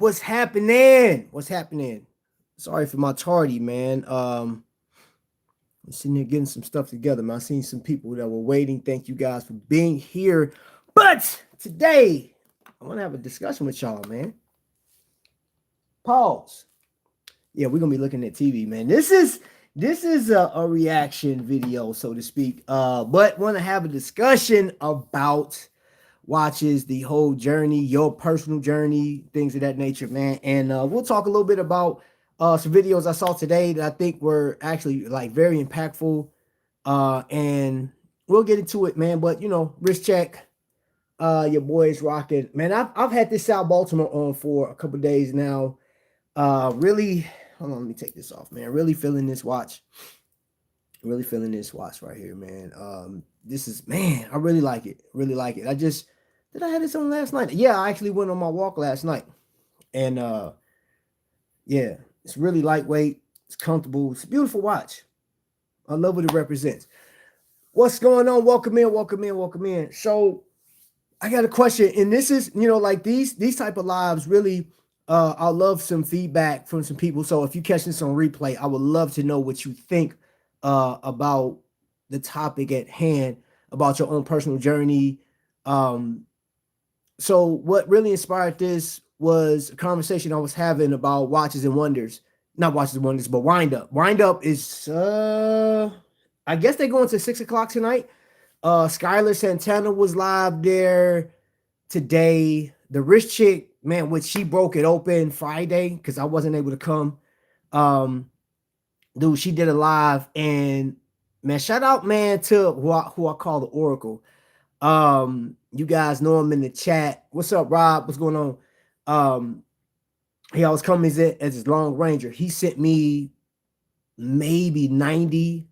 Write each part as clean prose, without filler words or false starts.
What's happening? What's happening? Sorry for my tardy, man. I'm sitting here getting some stuff together, man. I seen some people that were waiting. Thank you guys for being here. But today, I want to have a discussion with y'all, man. Pause. Yeah, we're gonna be looking at TV, man. This is a reaction video, so to speak. But want to have a discussion about watches, the whole journey, your personal journey, things of that nature, man. And we'll talk a little bit about some videos I saw today that I think were actually like very impactful. And we'll get into it, man. But wrist check. Your boy is rocking, man. I've had this South Baltimore on for a couple days now. Really, hold on, let me take this off, man. Really feeling this watch. Really feeling this watch right here, man. This is, man, I really like it. Really like it. Did I have this on last night? Yeah, I actually went on my walk last night. And yeah, it's really lightweight. It's comfortable. It's a beautiful watch. I love what it represents. What's going on? Welcome in, welcome in, welcome in. So I got a question, and this is, like these type of lives really, I love some feedback from some people. So if you catch this on replay, I would love to know what you think about the topic at hand, about your own personal journey. So what really inspired this was a conversation I was having about watches and wonders. Not watches and wonders, but wind up. Wind up is I guess they're going to 6 o'clock tonight. Skylar Santana was live there today. The rich chick, man, which she broke it open Friday because I wasn't able to come. Dude, she did a live, and man, shout out, man, to who I call the Oracle. You guys know him in the chat. What's up, Rob? What's going on? He always comes as his long ranger. He sent me maybe 90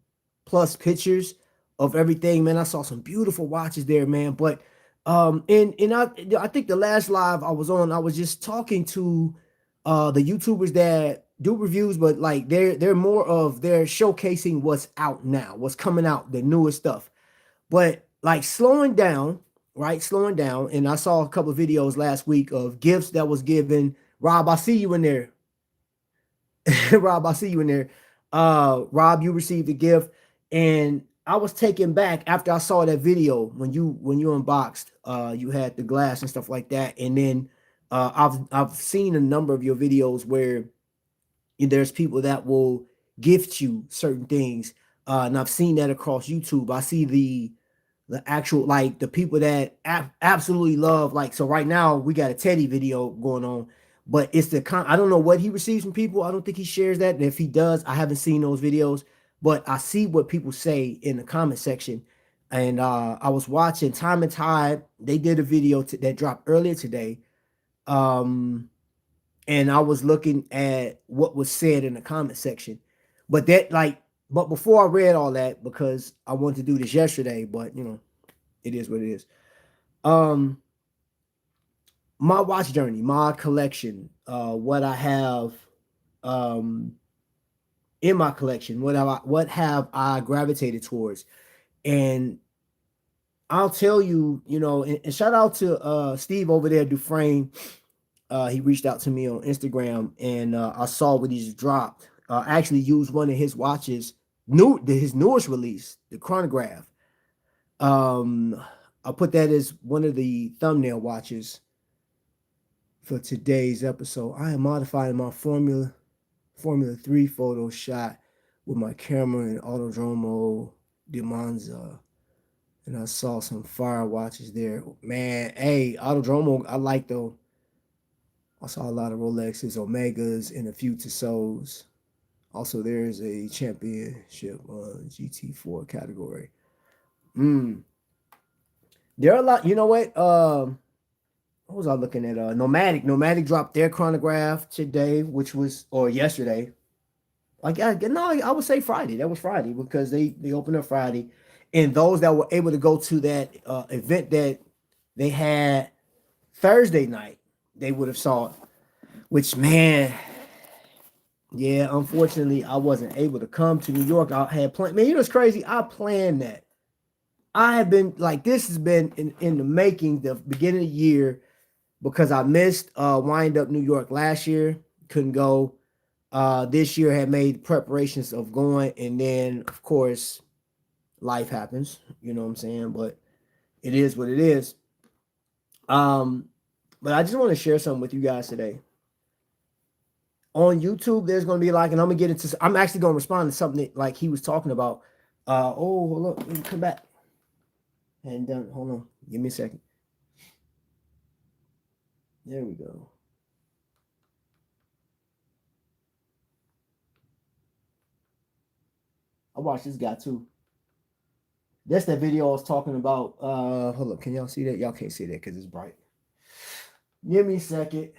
plus pictures of everything, man. I saw some beautiful watches there, man. But and I think the last live I was on, I was just talking to the YouTubers that do reviews, but like they're more of they're showcasing what's out now, what's coming out, the newest stuff. But like slowing down, right? Slowing down. And I saw a couple of videos last week of gifts that was given. Rob, I see you in there. Rob, I see you in there. Rob, you received a gift, and I was taken back after I saw that video when you unboxed. You had the glass and stuff like that, and then I've seen a number of your videos where there's people that will gift you certain things, and I've seen that across YouTube. I see the actual, like, the people that absolutely love, like, so right now we got a Teddy video going on, but it's I don't know what he receives from people. I don't think he shares that, and if he does, I haven't seen those videos, but I see what people say in the comment section. And I was watching Time and Tide. They did a video that dropped earlier today, and I was looking at what was said in the comment section, but before I read all that, because I wanted to do this yesterday, but it is what it is. My watch journey, my collection, what I have in my collection, what have I gravitated towards. And I'll tell you, and shout out to Steve over there, Dufresne. He reached out to me on Instagram, and I saw what he's dropped. I actually used one of his watches, his newest release, the chronograph. I put that as one of the thumbnail watches for today's episode. I am modifying my Formula 3 photo shot with my camera in Autodromo di Monza. And I saw some fire watches there. Man, hey, Autodromo, I like though. I saw a lot of Rolexes, Omegas, and a few Tissot's. Also, there's a championship GT4 category. There are a lot. You know what? What was I looking at? Nomadic. Nomadic dropped their chronograph today, or yesterday. I would say Friday. That was Friday because they opened up Friday, and those that were able to go to that event that they had Thursday night, they would have saw it. Which, man, yeah, unfortunately, I wasn't able to come to New York. I had planned. Man, it's crazy. I planned that. I have been like, this has been in the making, the beginning of the year. because I missed Wind Up New York last year, couldn't go. This year had made preparations of going, and then of course life happens. You know what I'm saying? But it is what it is. Um, but I just want to share something with you guys today. On YouTube, there's going to be like, and I'm gonna get into. I'm actually going to respond to something that, like he was talking about. Oh, look, let me come back. And done. Hold on, give me a second. There we go. I watched this guy too. That's that video I was talking about. Hold up, can y'all see that? Y'all can't see that because it's bright. Give me a second.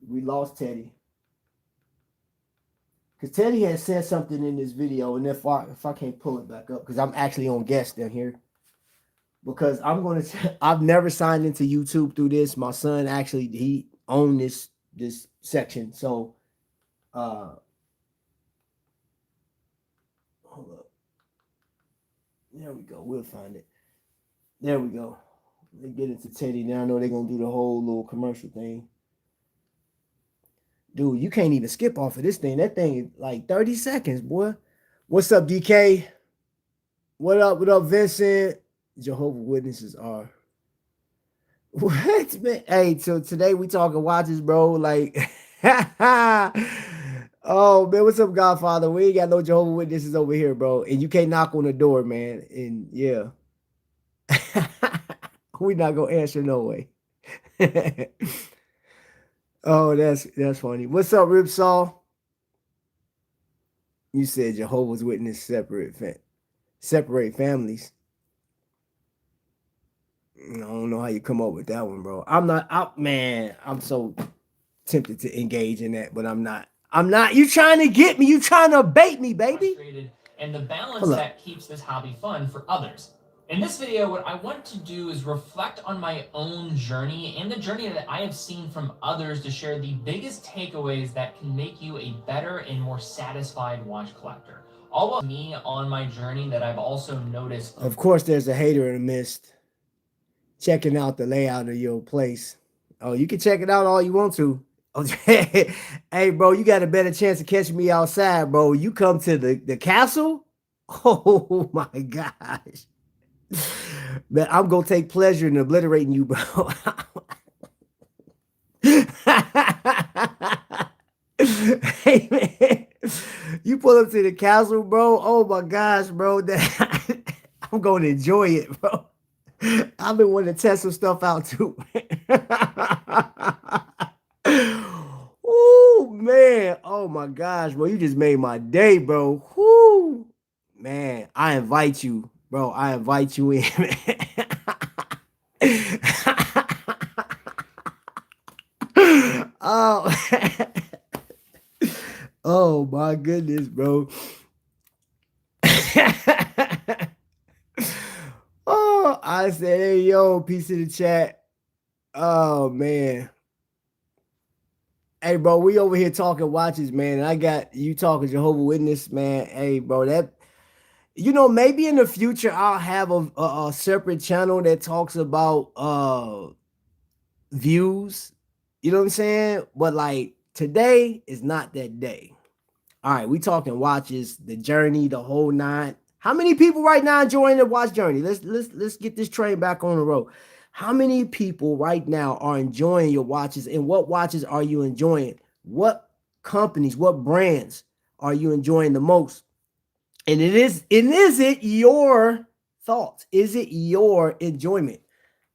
We lost Teddy. Because Teddy had said something in this video, and if I can't pull it back up, because I'm actually on guest down here. Because I've never signed into YouTube through this. My son actually, he owned this section. So hold up. There we go. We'll find it. There we go. They get into Teddy. Now I know they're gonna do the whole little commercial thing. Dude, you can't even skip off of this thing. That thing is like 30 seconds, boy. What's up, DK? What up? What up, Vincent? Jehovah Witnesses are. What, man? Hey, so today we talking watches, bro. Like, oh man, what's up, Godfather? We ain't got no Jehovah Witnesses over here, bro. And you can't knock on the door, man. And yeah, we not gonna answer no way. Oh, that's funny. What's up, Ripsaw? You said Jehovah's Witness separate families. I don't know how you come up with that one, bro. I'm so tempted to engage in that, but I'm not. You trying to get me? You trying to bait me, baby? And the balance that keeps this hobby fun for others. In this video, what I want to do is reflect on my own journey and the journey that I have seen from others to share the biggest takeaways that can make you a better and more satisfied watch collector. All of me on my journey that I've also noticed. Of course, there's a hater in the midst checking out the layout of your place. Oh, you can check it out all you want to. Hey, bro, you got a better chance of catching me outside, bro. You come to the castle? Oh, my gosh. Man, I'm going to take pleasure in obliterating you, bro. Hey, man. You pull up to the castle, bro. Oh, my gosh, bro. I'm going to enjoy it, bro. I've been wanting to test some stuff out, too. Oh, man. Oh, my gosh, bro. You just made my day, bro. Whoo. Man, I invite you, bro. I invite you in, man. Oh, oh my goodness, bro. Oh, I said, hey, yo, peace in the chat. Oh, man. Hey, bro, we over here talking watches, man. And I got you talking Jehovah Witness, man. Hey, bro, that, maybe in the future I'll have a separate channel that talks about views. You know what I'm saying? But like today is not that day. All right, we talking watches, the journey, the whole nine. How many people right now enjoying the watch journey? Let's get this train back on the road. How many people right now are enjoying your watches, and what watches are you enjoying? What companies, what brands are you enjoying the most? And is it your thoughts? Is it your enjoyment?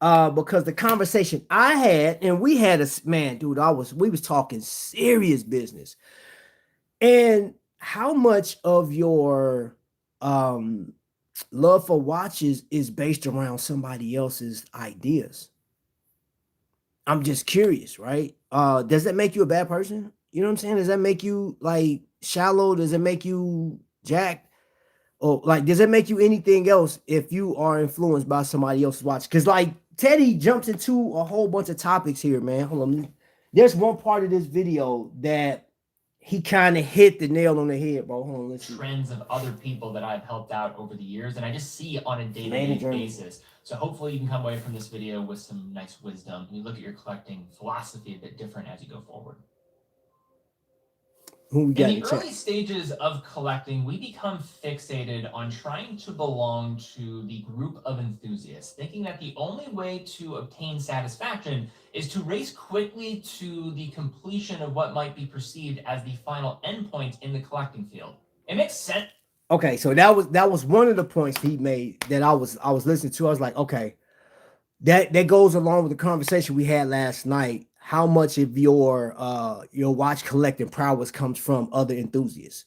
Because the conversation I had, and we had man, dude, we was talking serious business. And how much of your love for watches is based around somebody else's ideas? I'm just curious, right? Does that make you a bad person? You know what I'm saying? Does that make you like shallow? Does it make you jacked? Or like, does it make you anything else if you are influenced by somebody else's watch? Because like Teddy jumps into a whole bunch of topics here, man. Hold on. There's one part of this video that he kind of hit the nail on the head, bro. Hold on, let's see. Trends of other people that I've helped out over the years, and I just see on a day-to-day basis. So hopefully you can come away from this video with some nice wisdom. You look at your collecting philosophy a bit different as you go forward. Who we got in the early stages of collecting, we become fixated on trying to belong to the group of enthusiasts, thinking that the only way to obtain satisfaction is to race quickly to the completion of what might be perceived as the final endpoint in the collecting field. It makes sense. Okay, so that was one of the points he made that I was listening to. I was like, okay, that goes along with the conversation we had last night. How much of your watch collecting prowess comes from other enthusiasts?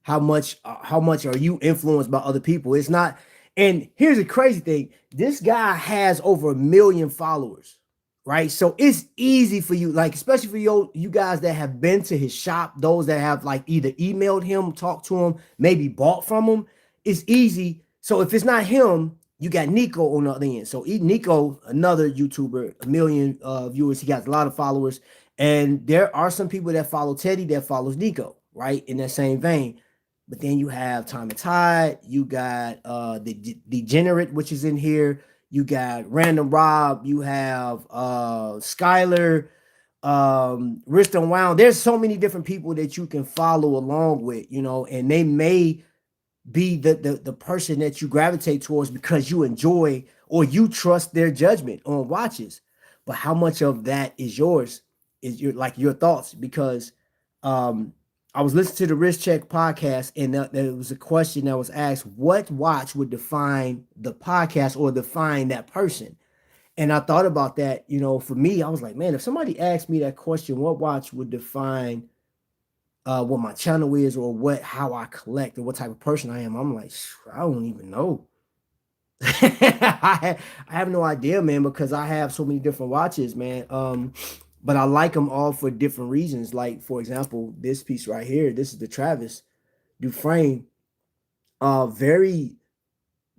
How much are you influenced by other people? It's not. And here's the crazy thing: this guy has over 1 million followers, right? So it's easy for you, like especially for you guys that have been to his shop, those that have like either emailed him, talked to him, maybe bought from him. It's easy. So if it's not him, you got Nico on the other end. So Nico, another YouTuber, 1 million viewers. He got a lot of followers. And there are some people that follow Teddy that follows Nico, right? In that same vein. But then you have Time and Tide. You got the Degenerate, which is in here. You got Random Rob. You have Skyler, Wrist Unwound. There's so many different people that you can follow along with, and they may be the person that you gravitate towards because you enjoy or you trust their judgment on watches. But how much of that is yours? Is your thoughts? Because I was listening to the Wrist Check podcast, and there was a question that was asked: what watch would define the podcast or define that person? And I thought about that. For me, I was like, man, if somebody asked me that question, what watch would define what my channel is, or how I collect, or what type of person I am? I'm like, I don't even know. I have no idea, man, because I have so many different watches, man. But I like them all for different reasons. Like, for example, this piece right here, this is the Travis Dufresne, very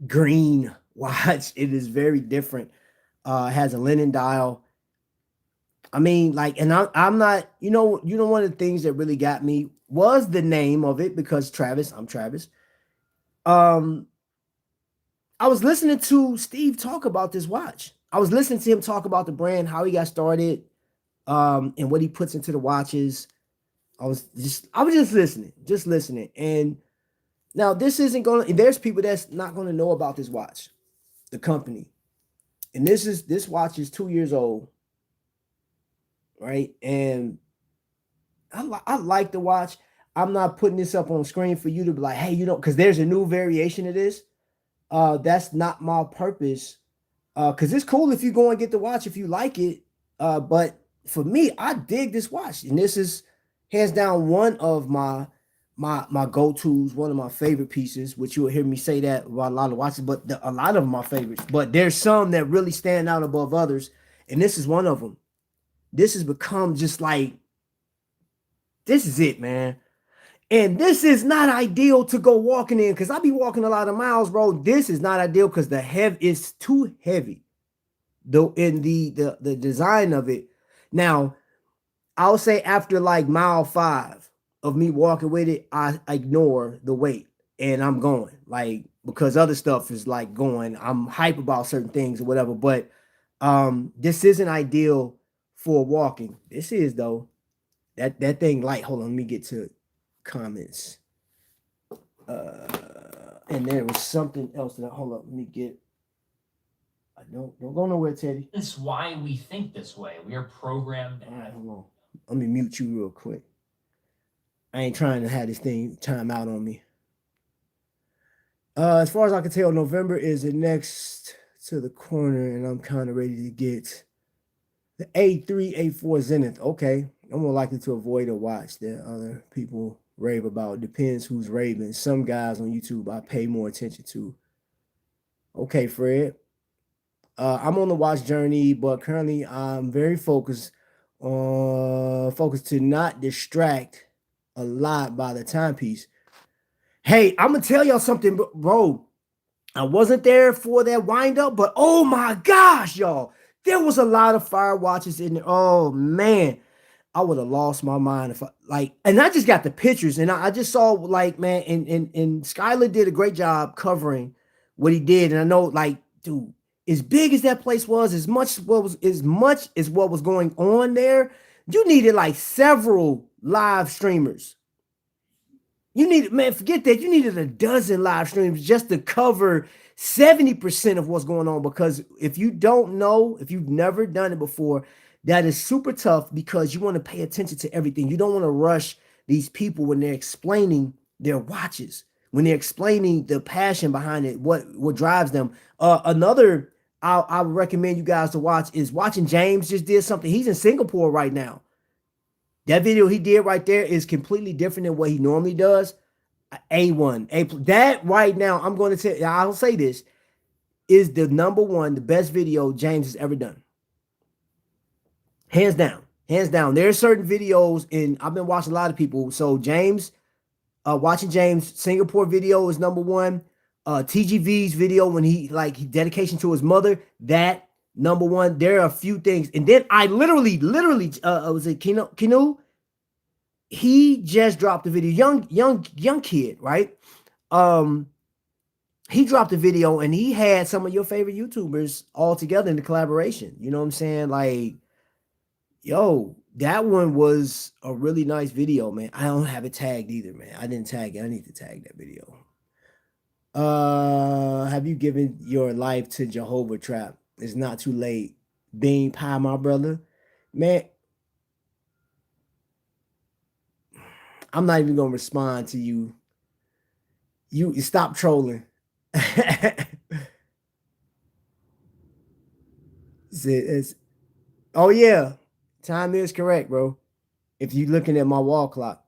green watch. It is very different. It has a linen dial. I mean, like, and I'm not, one of the things that really got me was the name of it, because Travis, I'm Travis. I was listening to Steve talk about this watch. I was listening to him talk about the brand, how he got started, and what he puts into the watches. I was just listening. And now this isn't going. There's people that's not going to know about this watch, the company, and this watch is 2 years old. Right. And I like the watch. I'm not putting this up on screen for you to be like, hey, because there's a new variation of this. That's not my purpose. Because it's cool if you go and get the watch if you like it. But for me, I dig this watch. And this is hands down one of my go-tos, one of my favorite pieces, which you will hear me say that about a lot of watches, but a lot of them are favorites. But there's some that really stand out above others. And this is one of them. This has become just like, this is it, man. And this is not ideal to go walking in, because I be walking a lot of miles, bro. This is not ideal because the heavy is too heavy. Though in the design of it. Now, I'll say after like mile 5 of me walking with it, I ignore the weight and I'm going, like, because other stuff is like going. I'm hype about certain things or whatever, but this isn't ideal for walking. This is though. That thing light. Hold on, let me get to comments. And there was something else that hold up. Let me get. I don't go nowhere, Teddy. It's why we think this way. We are programmed. All right, hold on. Let me mute you real quick. I ain't trying to have this thing time out on me. As far as I can tell, November is the next to the corner, and I'm kind of ready to get the A3, A4 Zenith. Okay, I'm more likely to avoid a watch that other people rave about. Depends who's raving. Some guys on YouTube I pay more attention to. Okay, Fred. I'm on the watch journey, but currently I'm very focused to not distract a lot by the timepiece. Hey, I'm gonna tell y'all something, bro. I wasn't there for that wind up, but oh my gosh, y'all, there was a lot of fire watches in there. Oh man, I would have lost my mind if I like, and I just got the pictures and I just saw like, man, and Skylar did a great job covering what he did. And I know, like, dude, as big as that place was, as much as what was going on there, you needed like several live streamers. You needed, man, forget that. You needed a dozen live streams just to cover 70% of what's going on. Because if you don't know, if you've never done it before, that is super tough because you want to pay attention to everything. You don't want to rush these people when they're explaining their watches, when they're explaining the passion behind it, what drives them. Another I would recommend you guys to watch is watching James just did something. He's in Singapore right now. That video he did right there is completely different than what he normally does. A1, that right now, I'm going to tell you, I'll say this, is the number one, the best video James has ever done. Hands down. Hands down. There are certain videos, and I've been watching a lot of people. So James, watching James Singapore video is number one. TGV's video when he dedication to his mother, that number one. There are a few things. And then I literally, was it Kinu? He just dropped a video, young kid, right? He dropped a video and he had some of your favorite YouTubers all together in the collaboration. You know what I'm saying? Like, yo, that one was a really nice video, man. I don't have it tagged either, man. I didn't tag it. I need to tag that video. Have you given your life to Jehovah Trap? It's not too late. Being Pie, my brother. Man, I'm not even gonna respond to you. You stop trolling. it's, oh yeah, time is correct, bro. If you looking at my wall clock,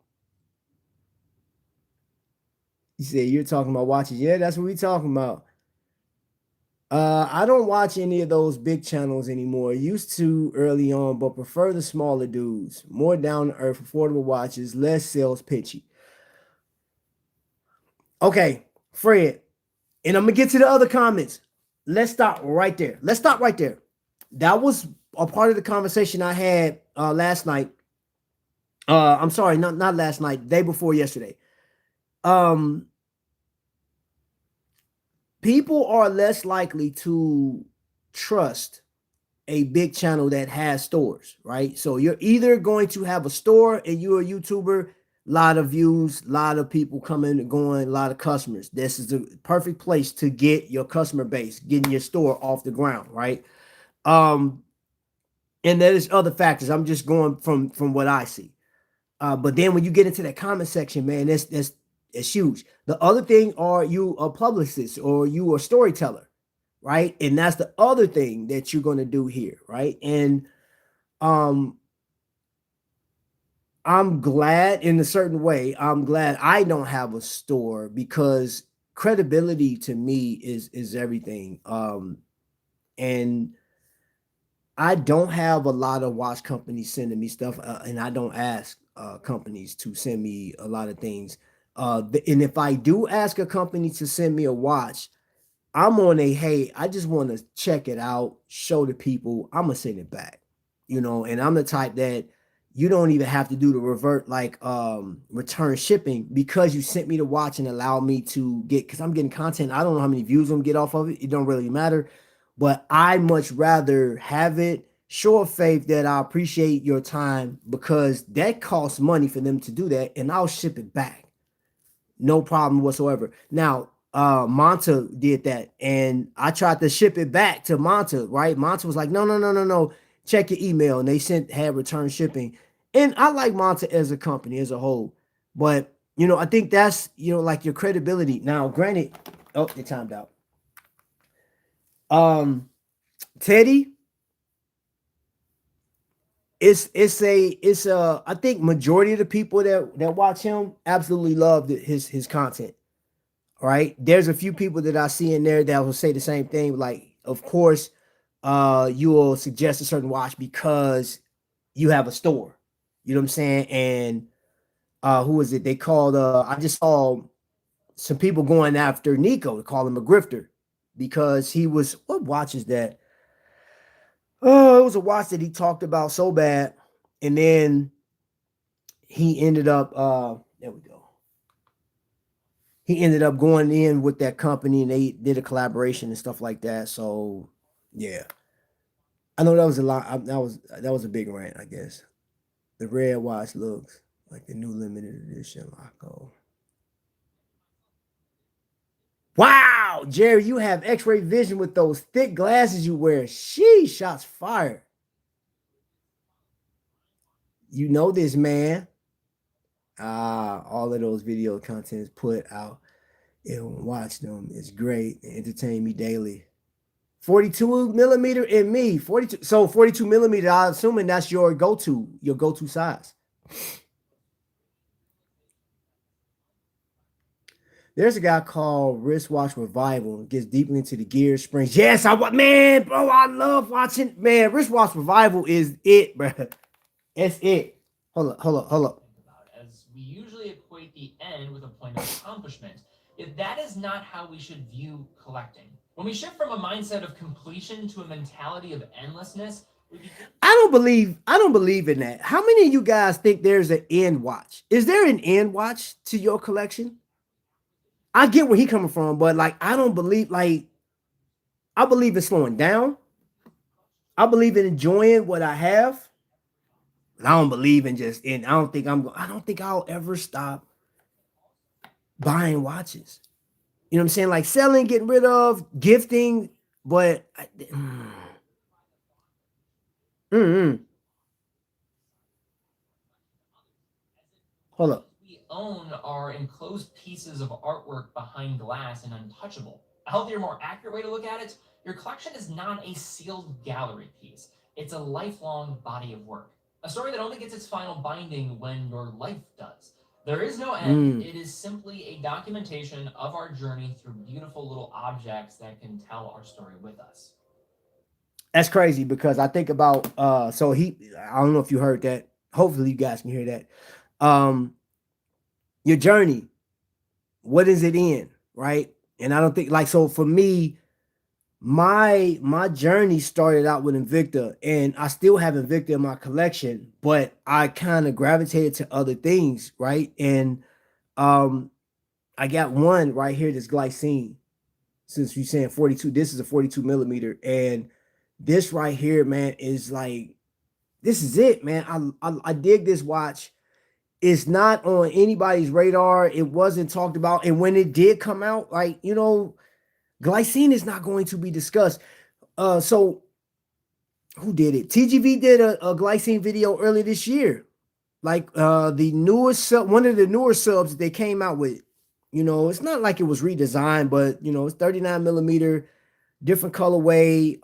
you said you're talking about watches. Yeah, that's what we talking about. I don't watch any of those big channels anymore. Used to early on, but prefer the smaller dudes. More down to earth, affordable watches, less sales pitchy. Okay, Fred, and I'm gonna get to the other comments. Let's stop right there. Let's stop right there. That was a part of the conversation I had last night. I'm sorry, not last night, day before yesterday. People are less likely to trust a big channel that has stores, right? So you're either going to have a store and you're a YouTuber, a lot of views, a lot of people coming and going, a lot of customers. This is the perfect place to get your customer base, getting your store off the ground, right? And there's other factors. I'm just going from what I see. But then when you get into that comment section, man, that's huge. The other thing, are you a publicist or you a storyteller, right? And that's the other thing that you're going to do here, right? And I'm glad in a certain way, I'm glad I don't have a store because credibility to me is everything. And I don't have a lot of watch companies sending me stuff, and I don't ask companies to send me a lot of things. And if I do ask a company to send me a watch, I'm on a, hey, I just want to check it out, show the people, I'm gonna send it back, and I'm the type that you don't even have to do the revert, like return shipping, because you sent me the watch and allow me to get, because I'm getting content. I don't know how many views I'm gonna get off of it. It don't really matter. But I much rather have it, show of faith that I appreciate your time, because that costs money for them to do that, and I'll ship it back. No problem whatsoever. Now, Monta did that, and I tried to ship it back to Monta, right? Monta was like, no. Check your email. And they had return shipping. And I like Monta as a company as a whole. But, I think that's, like your credibility. Now, granted, oh, they timed out. Teddy, it's I think majority of the people that watch him absolutely love his content. All right. There's a few people that I see in there that will say the same thing. Like, of course, you will suggest a certain watch because you have a store. You know what I'm saying? And who is it? They called I just saw some people going after Nico to call him a grifter because he was, what watch is that? Oh, it was a watch that he talked about so bad. And then he ended up there we go. He ended up going in with that company and they did a collaboration and stuff like that. So yeah, I know that was a lot. That was a big rant, I guess. The red watch looks like the new limited edition Loco. Wow, Jerry, you have X-ray vision with those thick glasses you wear. She shots fired. You know this, man. All of those video contents put out and watch them is great and entertain me daily. 42 millimeter in me, 42. So 42 millimeter, I'm assuming that's your go-to size. There's a guy called Wristwatch Revival. Gets deeply into the gear springs. Yes, man, bro. I love watching. Man, Wristwatch Revival is it, bro. It's it. Hold up. As we usually equate the end with a point of accomplishment, yet that is not how we should view collecting. When we shift from a mindset of completion to a mentality of endlessness, I don't believe in that. How many of you guys think there's an end watch? Is there an end watch to your collection? I get where he coming from, but like I don't believe like I believe in slowing down. I believe in enjoying what I have. I don't believe in just in. I don't think I'll ever stop buying watches. You know what I'm saying? Like selling, getting rid of, gifting, but mm, hold up. we own are enclosed pieces of artwork behind glass and untouchable. A healthier, more accurate way to look at it, your collection is not a sealed gallery piece. It's a lifelong body of work. A story that only gets its final binding when your life does. There is no end. Mm. It is simply a documentation of our journey through beautiful little objects that can tell our story with us. That's crazy because I think about I don't know if you heard that. Hopefully you guys can hear that. Um your journey, what is it in, right? And I don't think like so for me, my journey started out with Invicta and I still have Invicta in my collection, but I kind of gravitated to other things, right? And um I got one right here, this glycine. Since you're saying 42, this is a 42 millimeter. And this right here, man, is like this is it, man. I dig this watch. It's not on anybody's radar. It wasn't talked about. And when it did come out, like, glycine is not going to be discussed. So who did it? TGV did a glycine video earlier this year. Like the newest one of the newer subs that they came out with. It's not like it was redesigned, but it's 39 millimeter, different colorway.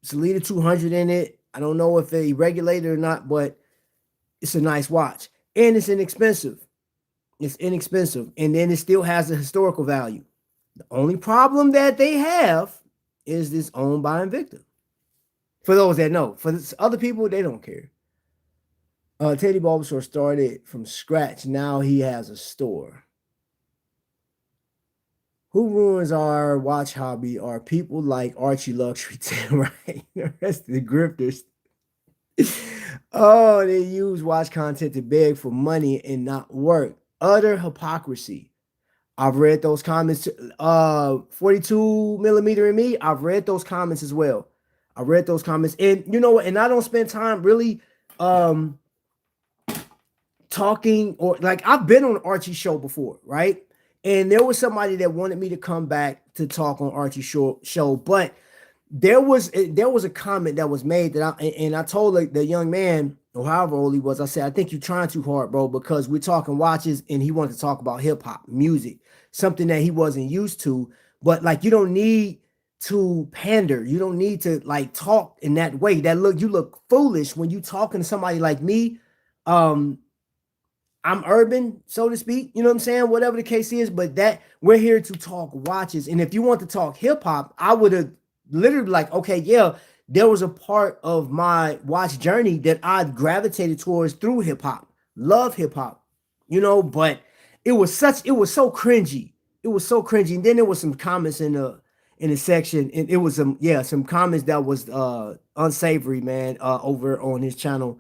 It's a liter 200 in it. I don't know if they regulate it or not, but it's a nice watch. And it's inexpensive. It's inexpensive. And then it still has a historical value. The only problem that they have is this owned by Invicta. For those that know. For other people, they don't care. Teddy Bulbasaur started from scratch. Now he has a store. Who ruins our watch hobby are people like Archie Luxury, right? The rest of the grifters. Oh, they use watch content to beg for money and not work. Utter hypocrisy. I've read those comments. 42 millimeter in me. I've read those comments as well. I read those comments, and you know what? And I don't spend time really talking or like I've been on Archie's show before, right? And there was somebody that wanted me to come back to talk on Archie's show, but there was a comment that was made that I told the young man or however old he was. I said, I think you're trying too hard, bro, because we're talking watches and he wanted to talk about hip hop music, something that he wasn't used to. But like, you don't need to pander. You don't need to like talk in that way. You look foolish when you talking to somebody like me. I'm urban, so to speak. You know what I'm saying? Whatever the case is, but that we're here to talk watches. And if you want to talk hip hop, I would have literally like, okay, yeah, there was a part of my watch journey that I gravitated towards through hip hop. Love hip hop, but it was so cringy. It was so cringy. And then there was some comments in in the section, and it was some comments that was unsavory, man, over on his channel.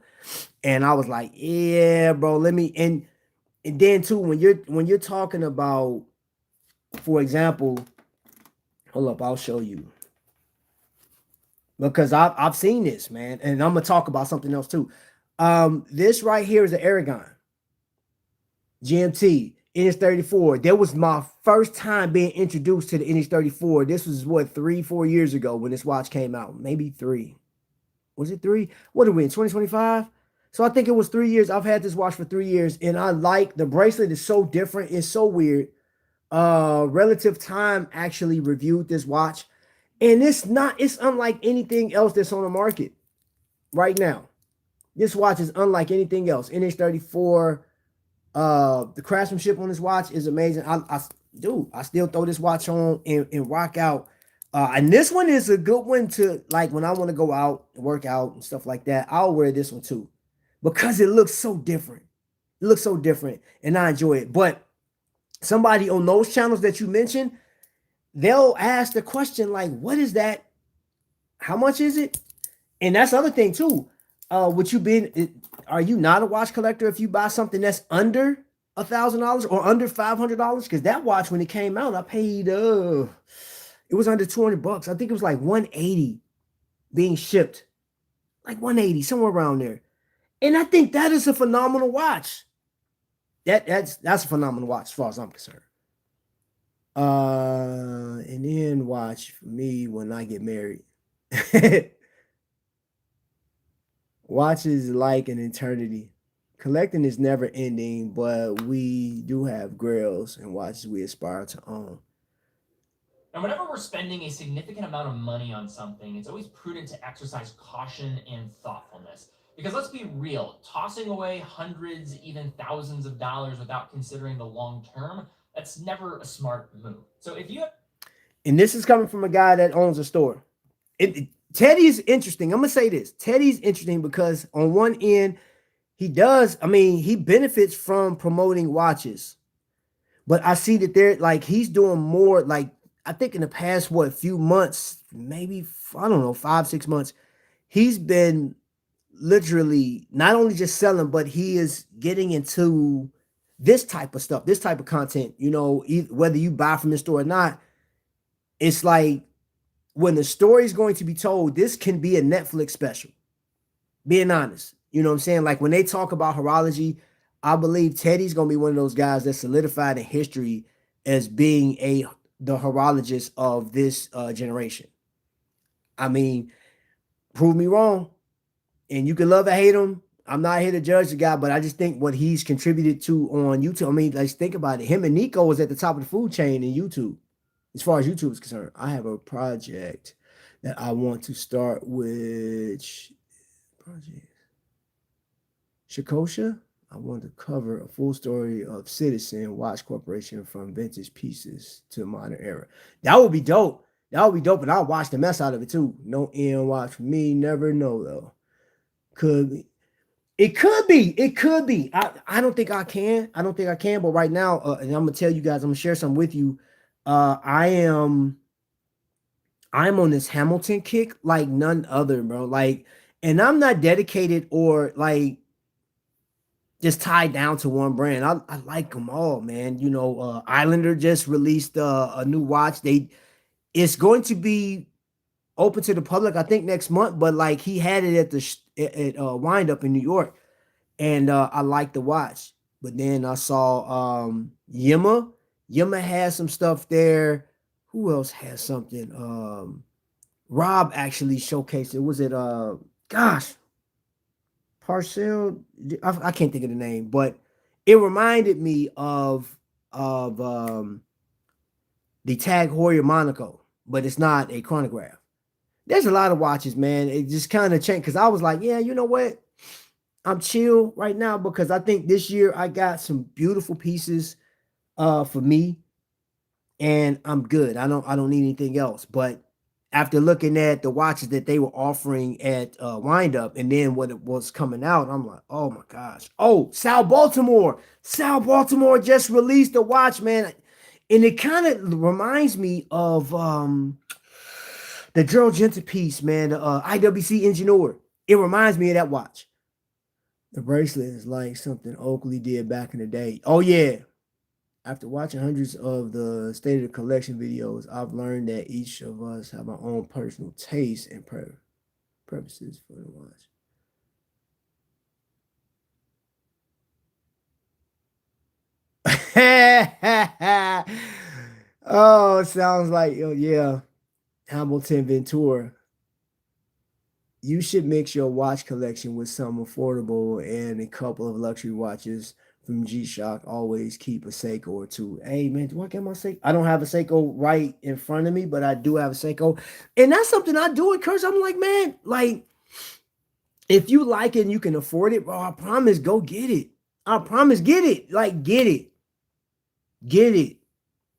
And I was like, yeah, bro, let me and then too, when you're talking about, for example, hold up, I'll show you. Because I've seen this, man, and I'm gonna talk about something else too. This right here is an Aragon GMT NH34. That was my first time being introduced to the NH34. This was what 3-4 years ago when this watch came out, maybe three. Was it three? What are we in 2025? So I think it was 3 years. I've had this watch for 3 years, and I like the bracelet. Is so different. It's so weird. Relative Time actually reviewed this watch, and it's unlike anything else that's on the market right now. This watch is unlike anything else. NH34. The craftsmanship on this watch is amazing. I still throw this watch on and rock out. And this one is a good one to like when I want to go out and work out and stuff like that. I'll wear this one too because it looks so different. It looks so different, and I enjoy it. But somebody on those channels that you mentioned, they'll ask the question like, "What is that? How much is it?" And that's the other thing too. Would you be? Are you not a watch collector if you buy something that's under $1,000 or under $500? Because that watch, when it came out, I paid it was under $200. I think it was like 180 being shipped, like 180 somewhere around there. And I think that is a phenomenal watch. That's a phenomenal watch as far as I'm concerned. And then watch for me when I get married. Watch is like an eternity. Collecting is never ending, but we do have grails and watches we aspire to own. And whenever we're spending a significant amount of money on something, it's always prudent to exercise caution and thoughtfulness. Because let's be real, tossing away hundreds, even thousands of dollars without considering the long term, that's never a smart move. So if you And this is coming from a guy that owns a store. Teddy's interesting. I'm gonna say this. Teddy's interesting because on one end, he benefits from promoting watches. But I see that they're like he's doing more like I think in the past few months, maybe I don't know, 5-6 months, he's been literally not only just selling, but he is getting into this type of stuff, this type of content. Whether you buy from the store or not, it's like when the story is going to be told, this can be a Netflix special. Being honest, you know what I'm saying? Like when they talk about horology, I believe Teddy's gonna be one of those guys that's solidified in history as being the horologist of this generation. I mean, prove me wrong, and you can love or hate him. I'm not here to judge the guy, but I just think what he's contributed to on YouTube. I mean, let's think about it. Him and Nico was at the top of the food chain in YouTube, as far as YouTube is concerned. I have a project that I want to start with. Project Shikosha. I want to cover a full story of Citizen Watch Corporation from vintage pieces to modern era. That would be dope. That would be dope, and I'll watch the mess out of it too. No end watch for me. Never know though. Could be. It could be. It could be. I don't think I can. I don't think I can. But right now, and I'm gonna tell you guys, I'm gonna share something with you. I'm on this Hamilton kick like none other, bro. Like, and I'm not dedicated or like just tied down to one brand. I like them all, man. Islander just released a new watch. It's going to be open to the public, I think next month. But like he had it at Wind Up in New York, and I like the watch. But then I saw Yima. Yima has some stuff there. Who else has something? Rob actually showcased it. Was it gosh, Parcel? I can't think of the name, but it reminded me of the Tag Heuer Monaco, but it's not a chronograph. There's a lot of watches, man. It just kind of changed because I was like, yeah, you know what? I'm chill right now because I think this year I got some beautiful pieces for me, and I'm good. I don't need anything else. But after looking at the watches that they were offering at Wind Up and then what it was coming out, I'm like, oh my gosh. Oh, Sal Baltimore just released a watch, man. And it kind of reminds me of the Gerald Genta piece, man, the IWC Engineer. It reminds me of that watch. The bracelet is like something Oakley did back in the day. Oh yeah. After watching hundreds of the state of the collection videos, I've learned that each of us have our own personal taste and purposes for the watch. Oh, sounds like, oh yeah, Hamilton Ventura. You should mix your watch collection with some affordable and a couple of luxury watches from G-Shock. Always keep a Seiko or two. Hey man, do I get my Seiko? I don't have a Seiko right in front of me, but I do have a Seiko. And that's something I do encourage. I'm like, man, like if you like it and you can afford it, bro, I promise, go get it. I promise, get it. Like, get it. Get it.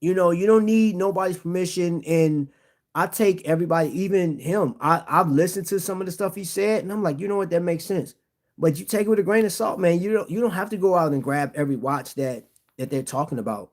You don't need nobody's permission. And I take everybody, even him. I've listened to some of the stuff he said, and I'm like, you know what, that makes sense. But you take it with a grain of salt, man. You don't have to go out and grab every watch that they're talking about.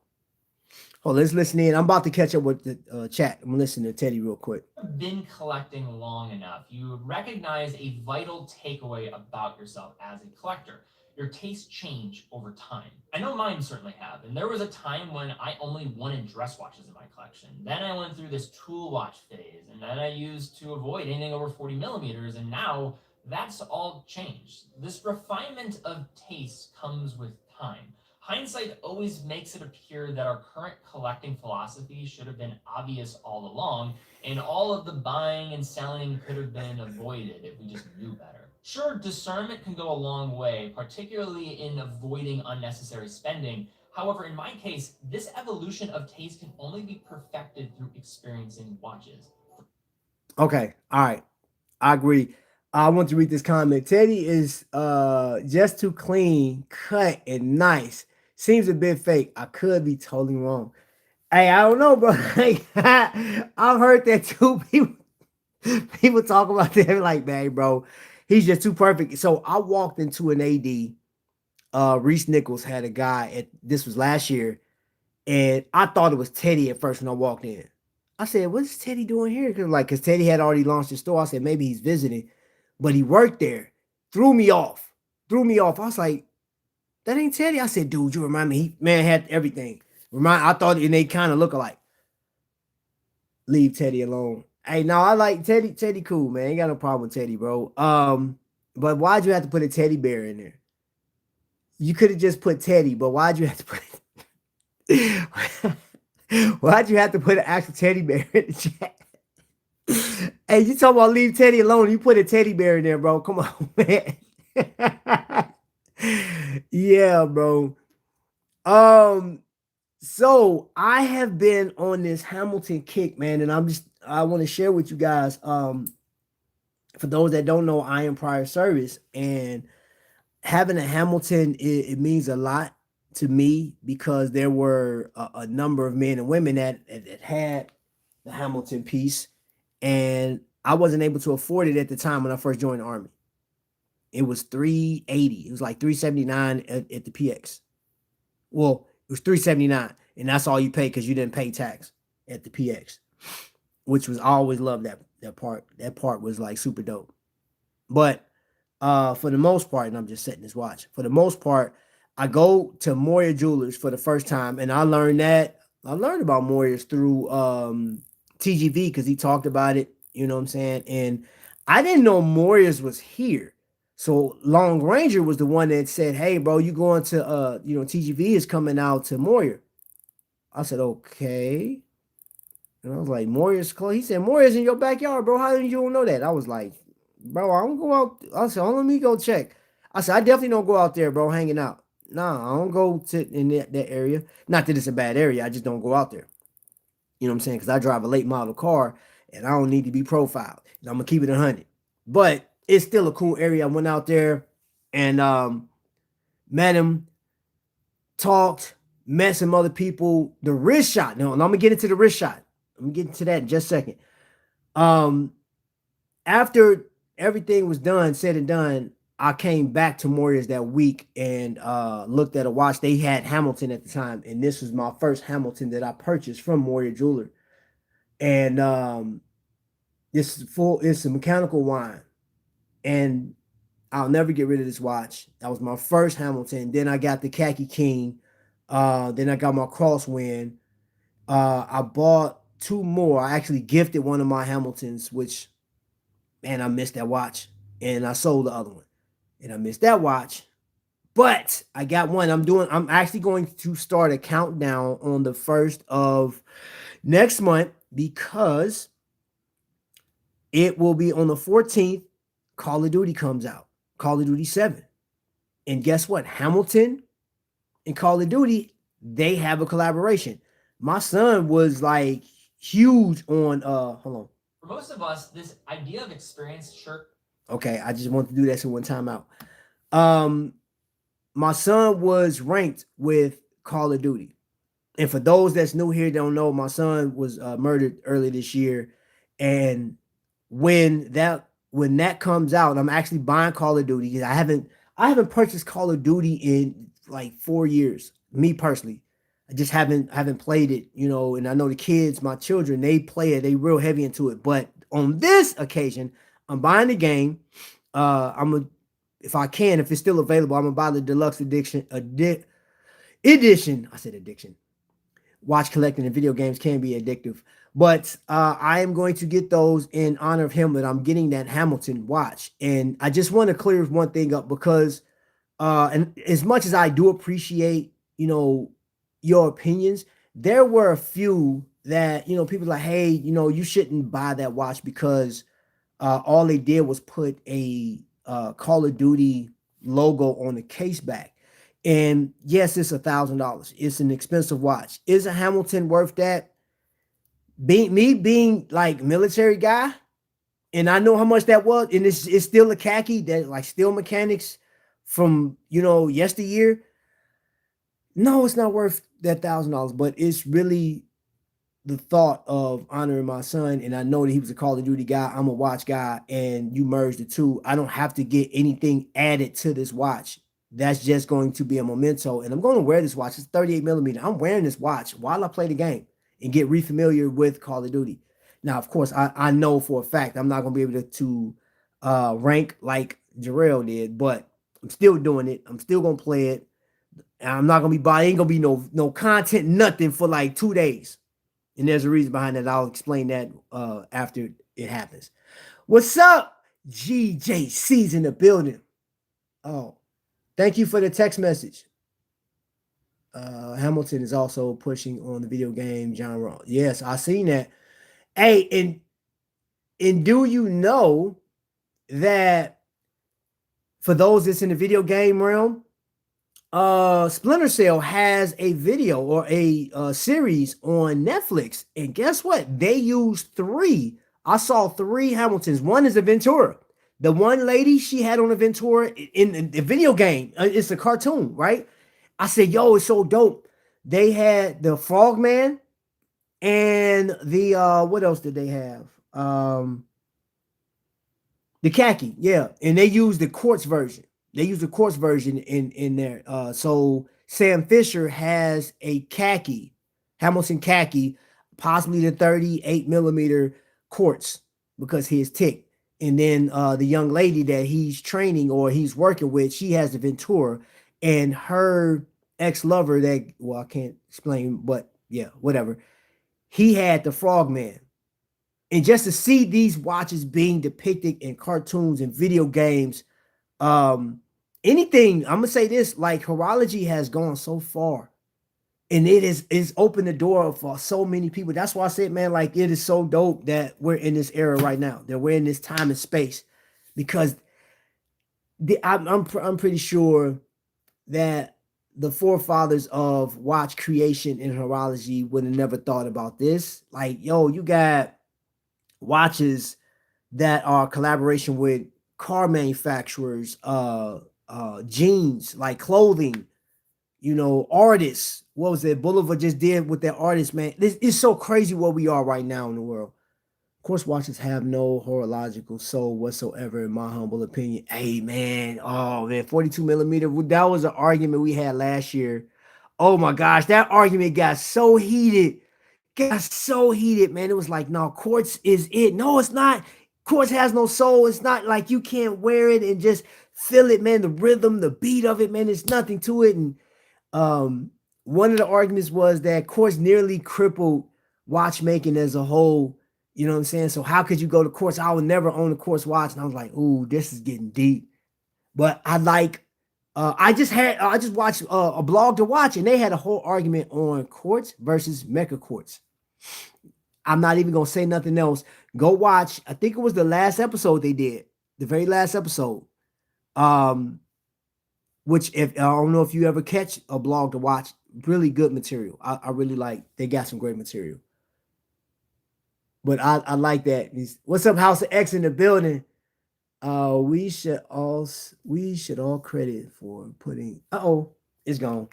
Oh, let's listen in. I'm about to catch up with the chat. I'm listening to Teddy real quick. Been collecting long enough, you recognize a vital takeaway about yourself as a collector. Your tastes change over time. I know mine certainly have. And there was a time when I only wanted dress watches in my collection. Then I went through this tool watch phase, and then I used to avoid anything over 40 millimeters. And now that's all changed. This refinement of taste comes with time. Hindsight always makes it appear that our current collecting philosophy should have been obvious all along, and all of the buying and selling could have been avoided if we just knew better. Sure, discernment can go a long way, particularly in avoiding unnecessary spending. However, in my case, this evolution of taste can only be perfected through experiencing watches. Okay, all right, I agree. I want to read this comment. Teddy is just too clean, cut, and nice. Seems a bit fake. I could be totally wrong. Hey, I don't know, bro. Like, I've heard that too. People talk about that like, man, bro, he's just too perfect. So I walked into an AD. Reese Nichols had a guy at this was last year, and I thought it was Teddy at first when I walked in. I said, "What's Teddy doing here?" Because Teddy had already launched his store. I said maybe he's visiting, but he worked there. Threw me off. Threw me off. I was like, "That ain't Teddy." I said, "Dude, you remind me." He man had everything. I thought, and they kind of look alike. Leave Teddy alone. Hey, no, I like Teddy. Teddy, cool man. Ain't got no problem with Teddy, bro. But why'd you have to put a teddy bear in there? You could have just put Teddy, but why'd you have to put? Why'd you have to put an actual teddy bear in the chat? Hey, you talking about leave Teddy alone? You put a teddy bear in there, bro. Come on, man. Yeah, bro. Um, so I have been on this Hamilton kick, man, and I want to share with you guys. For those that don't know, I am prior service, and having a Hamilton it means a lot to me because there were a number of men and women that had the Hamilton piece, and I wasn't able to afford it at the time when I first joined the army. It was 380. It was like 379 at the PX. Well, it was 379, and that's all you pay because you didn't pay tax at the PX, which was I always loved that part. That part was like super dope. But for the most part, and I'm just setting this watch. For the most part, I go to Moyer Jewelers for the first time, and I learned about Moyer's through TGV because he talked about it. You know what I'm saying? And I didn't know Moyer's was here. So Long Ranger was the one that said, "Hey, bro, you going to TGV is coming out to Moyer." I said, "Okay." And I was like, "Moyer's close." He said, "Moyer's in your backyard, bro. How did you don't know that?" I was like, "Bro, I don't go out." I said, "Oh, let me go check." I said, "I definitely don't go out there, bro, hanging out. Nah, I don't go to in that area. Not that it's a bad area. I just don't go out there. You know what I'm saying? Because I drive a late model car and I don't need to be profiled. And I'm gonna keep it 100. But it's still a cool area. I went out there and met him, talked, met some other people. The wrist shot. No, and I'm gonna get into the wrist shot. I'm gonna get into that in just a second. Um, After everything was done, said and done, I came back to Warriors that week and looked at a watch. They had Hamilton at the time, and this was my first Hamilton that I purchased from Warrior Jeweler. And it's a mechanical wine, and I'll never get rid of this watch. That was my first Hamilton. Then I got the Khaki King. Then I got my Crosswind. I bought two more. I actually gifted one of my Hamiltons, which, man, I missed that watch. And I sold the other one. And I missed that watch. But I got one. I'm actually going to start a countdown on the 1st of next month because it will be on the 14th. Call of Duty comes out. Call of Duty 7. And guess what? Hamilton and Call of Duty, they have a collaboration. My son was like huge on hold on. For most of us, this idea of experience, sure. Okay, I just want to do that so one time out. My son was ranked with Call of Duty. And for those that's new here, don't know, my son was murdered early this year. And when that comes out, I'm actually buying Call of Duty because I haven't purchased Call of Duty in like 4 years. Me personally, I just haven't played it, And I know the kids, my children, they play it. They real heavy into it. But on this occasion, I'm buying the game. If I can, if it's still available, I'm gonna buy the deluxe edition. I said addiction. Watch collecting and video games can be addictive. But I am going to get those in honor of him. That I'm getting that Hamilton watch. And I just want to clear one thing up because and as much as I do appreciate, your opinions, there were a few that, people like, hey, you shouldn't buy that watch because all they did was put a Call of Duty logo on the case back. And yes, it's $1,000. It's an expensive watch. Is a Hamilton worth that? Being like military guy, and I know how much that was, and it's still a khaki that like steel mechanics from yesteryear. No, it's not worth that $1,000, but it's really the thought of honoring my son. And I know that he was a Call of Duty guy. I'm a watch guy, and you merge the two. I don't have to get anything added to this watch. That's just going to be a memento. And I'm going to wear this watch. It's 38 millimeter. I'm wearing this watch while I play the game and get refamiliar with Call of Duty. Now, of course, I know for a fact I'm not going to be able to rank like Jarrell did, but I'm still doing it. I'm still going to play it. And I'm not going to be buying, ain't going to be no content, nothing for like 2 days. And there's a reason behind that. I'll explain that after it happens. What's up? GJC's in the building. Oh, thank you for the text message. Hamilton is also pushing on the video game genre. Yes, I seen that. Hey, and do you know that for those that's in the video game realm, Splinter Cell has a video or a series on Netflix, and guess what? They used 3. I saw 3 Hamiltons. One is a Ventura. The one lady she had on a Ventura in the video game. It's a cartoon, right? I said, yo, it's so dope. They had the Frogman and the what else did they have? The khaki, yeah. And they used the quartz version. They use the quartz version in there. So Sam Fisher has a khaki, Hamilton khaki, possibly the 38 millimeter quartz because his tick. And then the young lady that he's training or he's working with, she has the Ventura, and her ex-lover that, well, I can't explain, but yeah, whatever. He had the Frogman. And just to see these watches being depicted in cartoons and video games, anything, I'm gonna say this, like horology has gone so far, and it's opened the door for so many people. That's why I said, man, like it is so dope that we're in this era right now, that we're in this time and space, because I'm pretty sure that the forefathers of watch creation and horology would have never thought about this. Like, yo, you got watches that are collaboration with car manufacturers, jeans, like clothing, artists. What was it? Boulevard just did with their artists, man. This is so crazy where we are right now in the world. Course watchers have no horological soul whatsoever, in my humble opinion. Hey man, oh man, 42 millimeter. That was an argument we had last year. Oh my gosh, that argument got so heated. Got so heated, man. It was like, no, quartz is it. No, it's not. Quartz has no soul. It's not like you can't wear it and just feel it, man. The rhythm, the beat of it, man. There's nothing to it. And um, one of the arguments was that quartz nearly crippled watchmaking as a whole. You know what I'm saying? So how could you go to quartz? I would never own a quartz watch. And I was like, ooh, this is getting deep. But I like, I just watched a blog to watch, and they had a whole argument on quartz versus mecha quartz. I'm not even gonna say nothing else. Go watch. I think it was the last episode they did, the very last episode. Um, which if I don't know if you ever catch a blog to watch, really good material. I really like. They got some great material. But I like that. What's up, House of X in the building? We should all credit for putting. It's gone.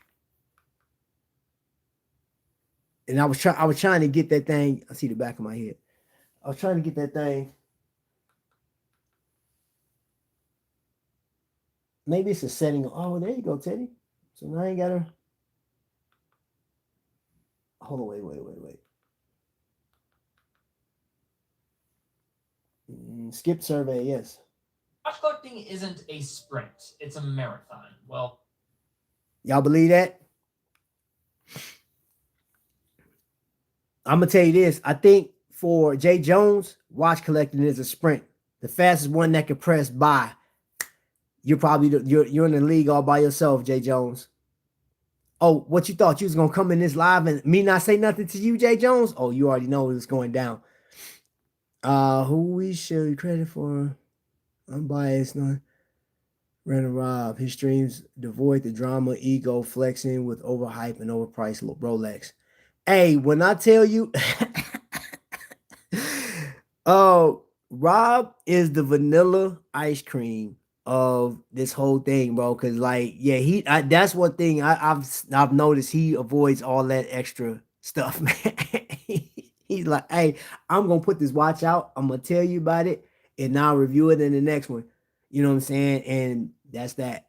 And I was trying to get that thing. I see the back of my head. I was trying to get that thing. Maybe it's a setting. Oh, there you go, Teddy. So now I ain't gotta. Hold on, wait. Skip survey, yes. Watch collecting isn't a sprint, it's a marathon. Well, y'all believe that? I'm gonna tell you this. I think for Jay Jones, watch collecting is a sprint. The fastest one that can press by. You're probably you're in the league all by yourself, Jay Jones. Oh, what you thought you was gonna come in this live and me not say nothing to you, Jay Jones? Oh, you already know it's going down. Who we should credit for? I'm biased, no. Random Rob. His streams devoid the drama, ego, flexing with overhype and overpriced Rolex. Hey, when I tell you, oh, Rob is the vanilla ice cream of this whole thing, bro. Cause like, yeah, that's one thing I've noticed. He avoids all that extra stuff, man. He's like, hey, I'm gonna put this watch out. I'm gonna tell you about it, and I'll review it in the next one. You know what I'm saying? And that's that.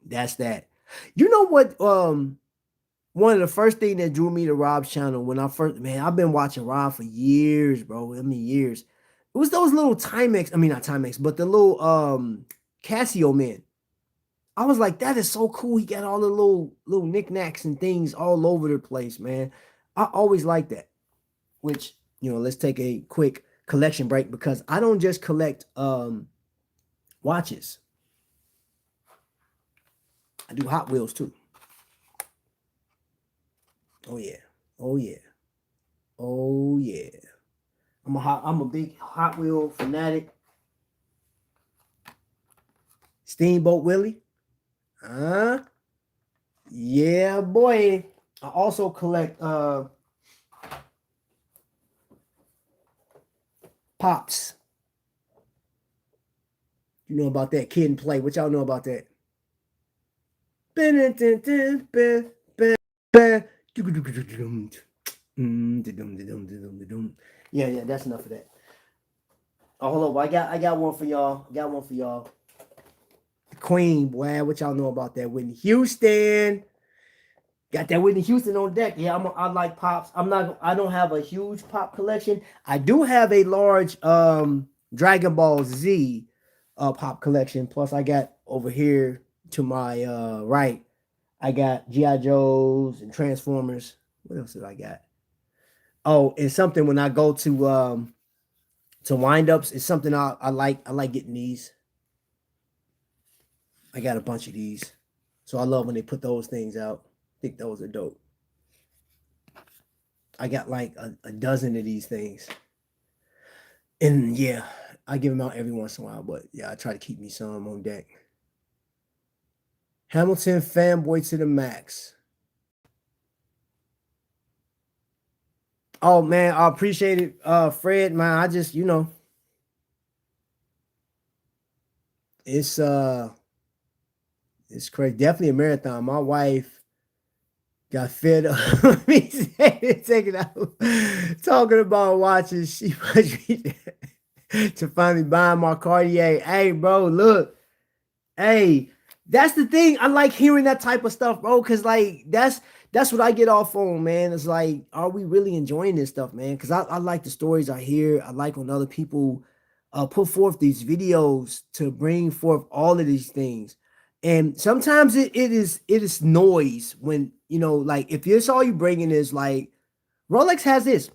That's that. You know what? One of the first thing that drew me to Rob's channel when I first, man, I've been watching Rob for years, bro. I mean, years. It was those little Timex, I mean, not Timex, but the little Casio men. I was like, that is so cool. He got all the little knickknacks and things all over the place, man. I always like that. Which, let's take a quick collection break because I don't just collect watches. I do Hot Wheels too. Oh yeah. Oh yeah. Oh yeah. I'm a big Hot Wheel fanatic. Steamboat Willie. Yeah, boy. I also collect Pops. You know about that Kid and Play. What y'all know about that? Yeah, that's enough of that. Oh, hold on. I got one for y'all. The Queen, boy. What y'all know about that? Whitney Houston. Got that Whitney Houston on deck. Yeah, I like Pops. I don't have a huge pop collection. I do have a large Dragon Ball Z pop collection. Plus, I got over here to my right, I got G.I. Joes and Transformers. What else did I got? Oh, and something when I go to windups, it's something I like. I like getting these. I got a bunch of these. So I love when they put those things out. I think those are dope. I got like a dozen of these things. And yeah, I give them out every once in a while, but yeah, I try to keep me some on deck. Hamilton fanboy to the max. Oh man, I appreciate it, Fred. Man, I just it's crazy. Definitely a marathon. My wife got fed up. Me taking out, talking about watching she must be to finally buy my Cartier. Hey, bro, look. Hey, that's the thing. I like hearing that type of stuff, bro. Cause like that's what I get off on, man. It's like, are we really enjoying this stuff, man? Cause I like the stories I hear. I like when other people put forth these videos to bring forth all of these things. And sometimes it is noise when like if this all you bringing is like Rolex has this,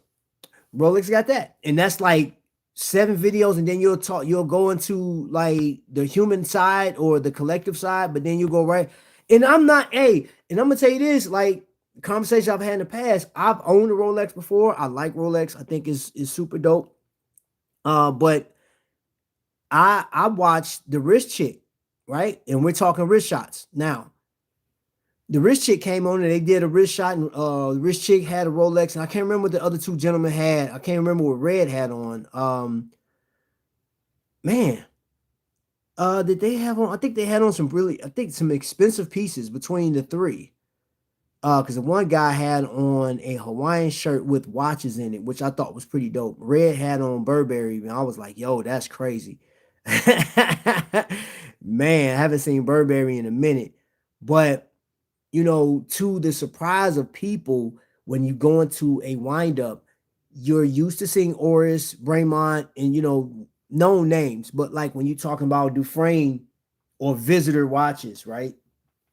Rolex got that. And that's like 7 videos, and then you'll go into like the human side or the collective side, but then you go right. And I'm not and I'm gonna tell you this, like conversation I've had in the past, I've owned a Rolex before. I like Rolex. I think is super dope. But I watched the wrist chick, right? And we're talking wrist shots. Now, the rich chick came on and they did a wrist shot, and the rich chick had a Rolex, and I can't remember what the other two gentlemen had. I can't remember what Red had on. Man, did they have on? I think they had on some expensive pieces between the three. Because the one guy had on a Hawaiian shirt with watches in it, which I thought was pretty dope. Red had on Burberry, and I was like, yo, that's crazy. Man, I haven't seen Burberry in a minute. But to the surprise of people, when you go into a windup, you're used to seeing Oris, Braymont, and known names. But like when you're talking about Dufresne or Visitor watches, right?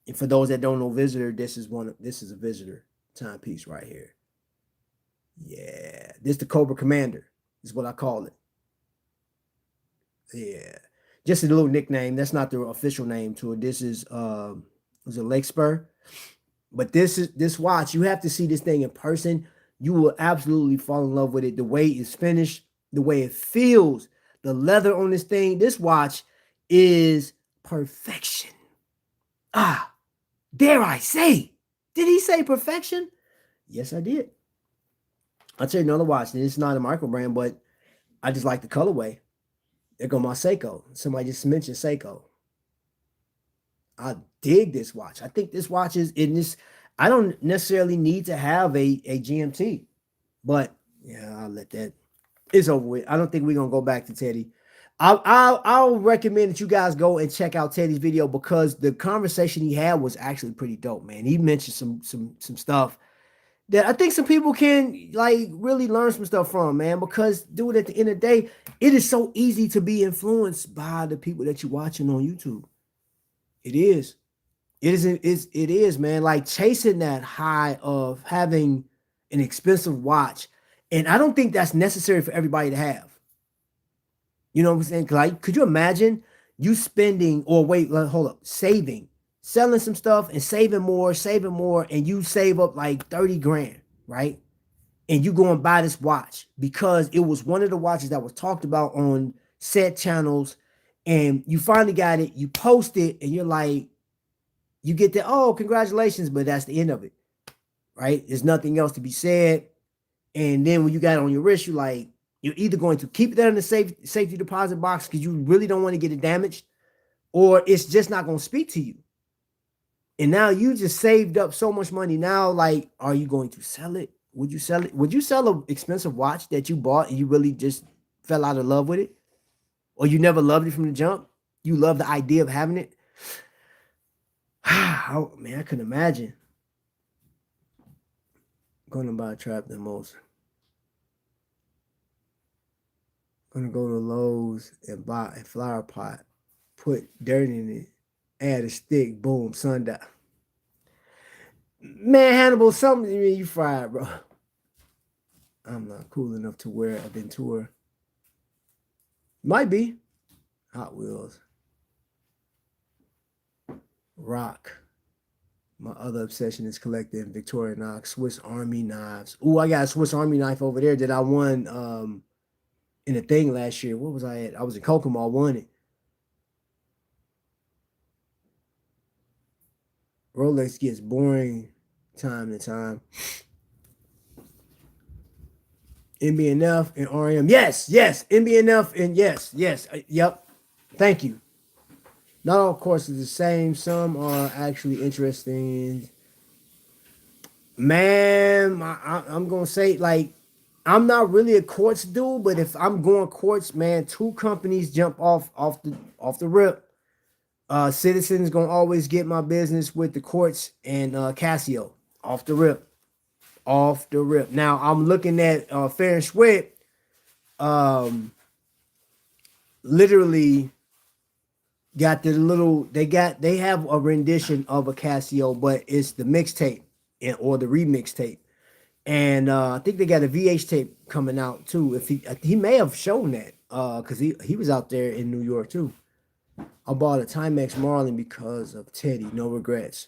And for those that don't know Visitor, this is a Visitor timepiece right here. Yeah, this the Cobra Commander is what I call it. Yeah, just a little nickname. That's not the official name to it. This is was it Lake Spur? But this watch, you have to see this thing in person. You will absolutely fall in love with it. The way it's finished, the way it feels, the leather on this thing. This watch is perfection. Ah, dare I say? Did he say perfection? Yes, I did. I'll tell you another watch. And it's not a micro brand, but I just like the colorway. There go my Seiko. Somebody just mentioned Seiko. I dig this watch. I think this watch is in this. I don't necessarily need to have a GMT, but yeah, I'll let that. It's over with. I don't think we're gonna go back to Teddy. I'll recommend that you guys go and check out Teddy's video because the conversation he had was actually pretty dope, man. He mentioned some stuff that I think some people can like really learn some stuff from, man. Because dude, at the end of the day, it is so easy to be influenced by the people that you're watching on YouTube. It is. It is, man. Like chasing that high of having an expensive watch. And I don't think that's necessary for everybody to have. You know what I'm saying? Like, could you imagine you spending or wait, hold up, selling some stuff and saving more, and you save up like 30 grand, right? And you go and buy this watch because it was one of the watches that was talked about on set channels, and you finally got it, you post it, and you're like, you get the, oh, congratulations, but that's the end of it, right? There's nothing else to be said. And then when you got it on your wrist, you're either going to keep that in the safety deposit box because you really don't want to get it damaged, or it's just not going to speak to you. And now you just saved up so much money. Now, like, are you going to sell it? Would you sell it? Would you sell an expensive watch that you bought and you really just fell out of love with it? Or you never loved it from the jump? You love the idea of having it? Oh, man, I couldn't imagine going to buy a trap the most. Gonna go to Lowe's and buy a flower pot, put dirt in it, add a stick, boom, sundown. Man, Hannibal, something you fried, bro. I'm not cool enough to wear a Ventura. Might be. Hot Wheels. Rock. My other obsession is collecting Victorinox Swiss Army knives. Ooh, I got a Swiss Army knife over there that I won in a thing last year. What was I at? I was in Kokomo. I won it. Rolex gets boring time to time. MBNF and RM. Yes, MBNF and yes. Yep. Thank you. Not all courses the same. Some are actually interesting. Man, I'm gonna say like I'm not really a quartz dude, but if I'm going quartz, man, two companies jump off the rip. Citizens gonna always get my business with the quartz and Casio off the rip, off the rip. Now I'm looking at Fair and Sweat. Um, literally got the little they have a rendition of a Casio, but it's the mixtape or the remix tape. And I think they got a VH tape coming out too. If he may have shown that because he was out there in New York too. I bought a Timex Marlin because of Teddy. No regrets.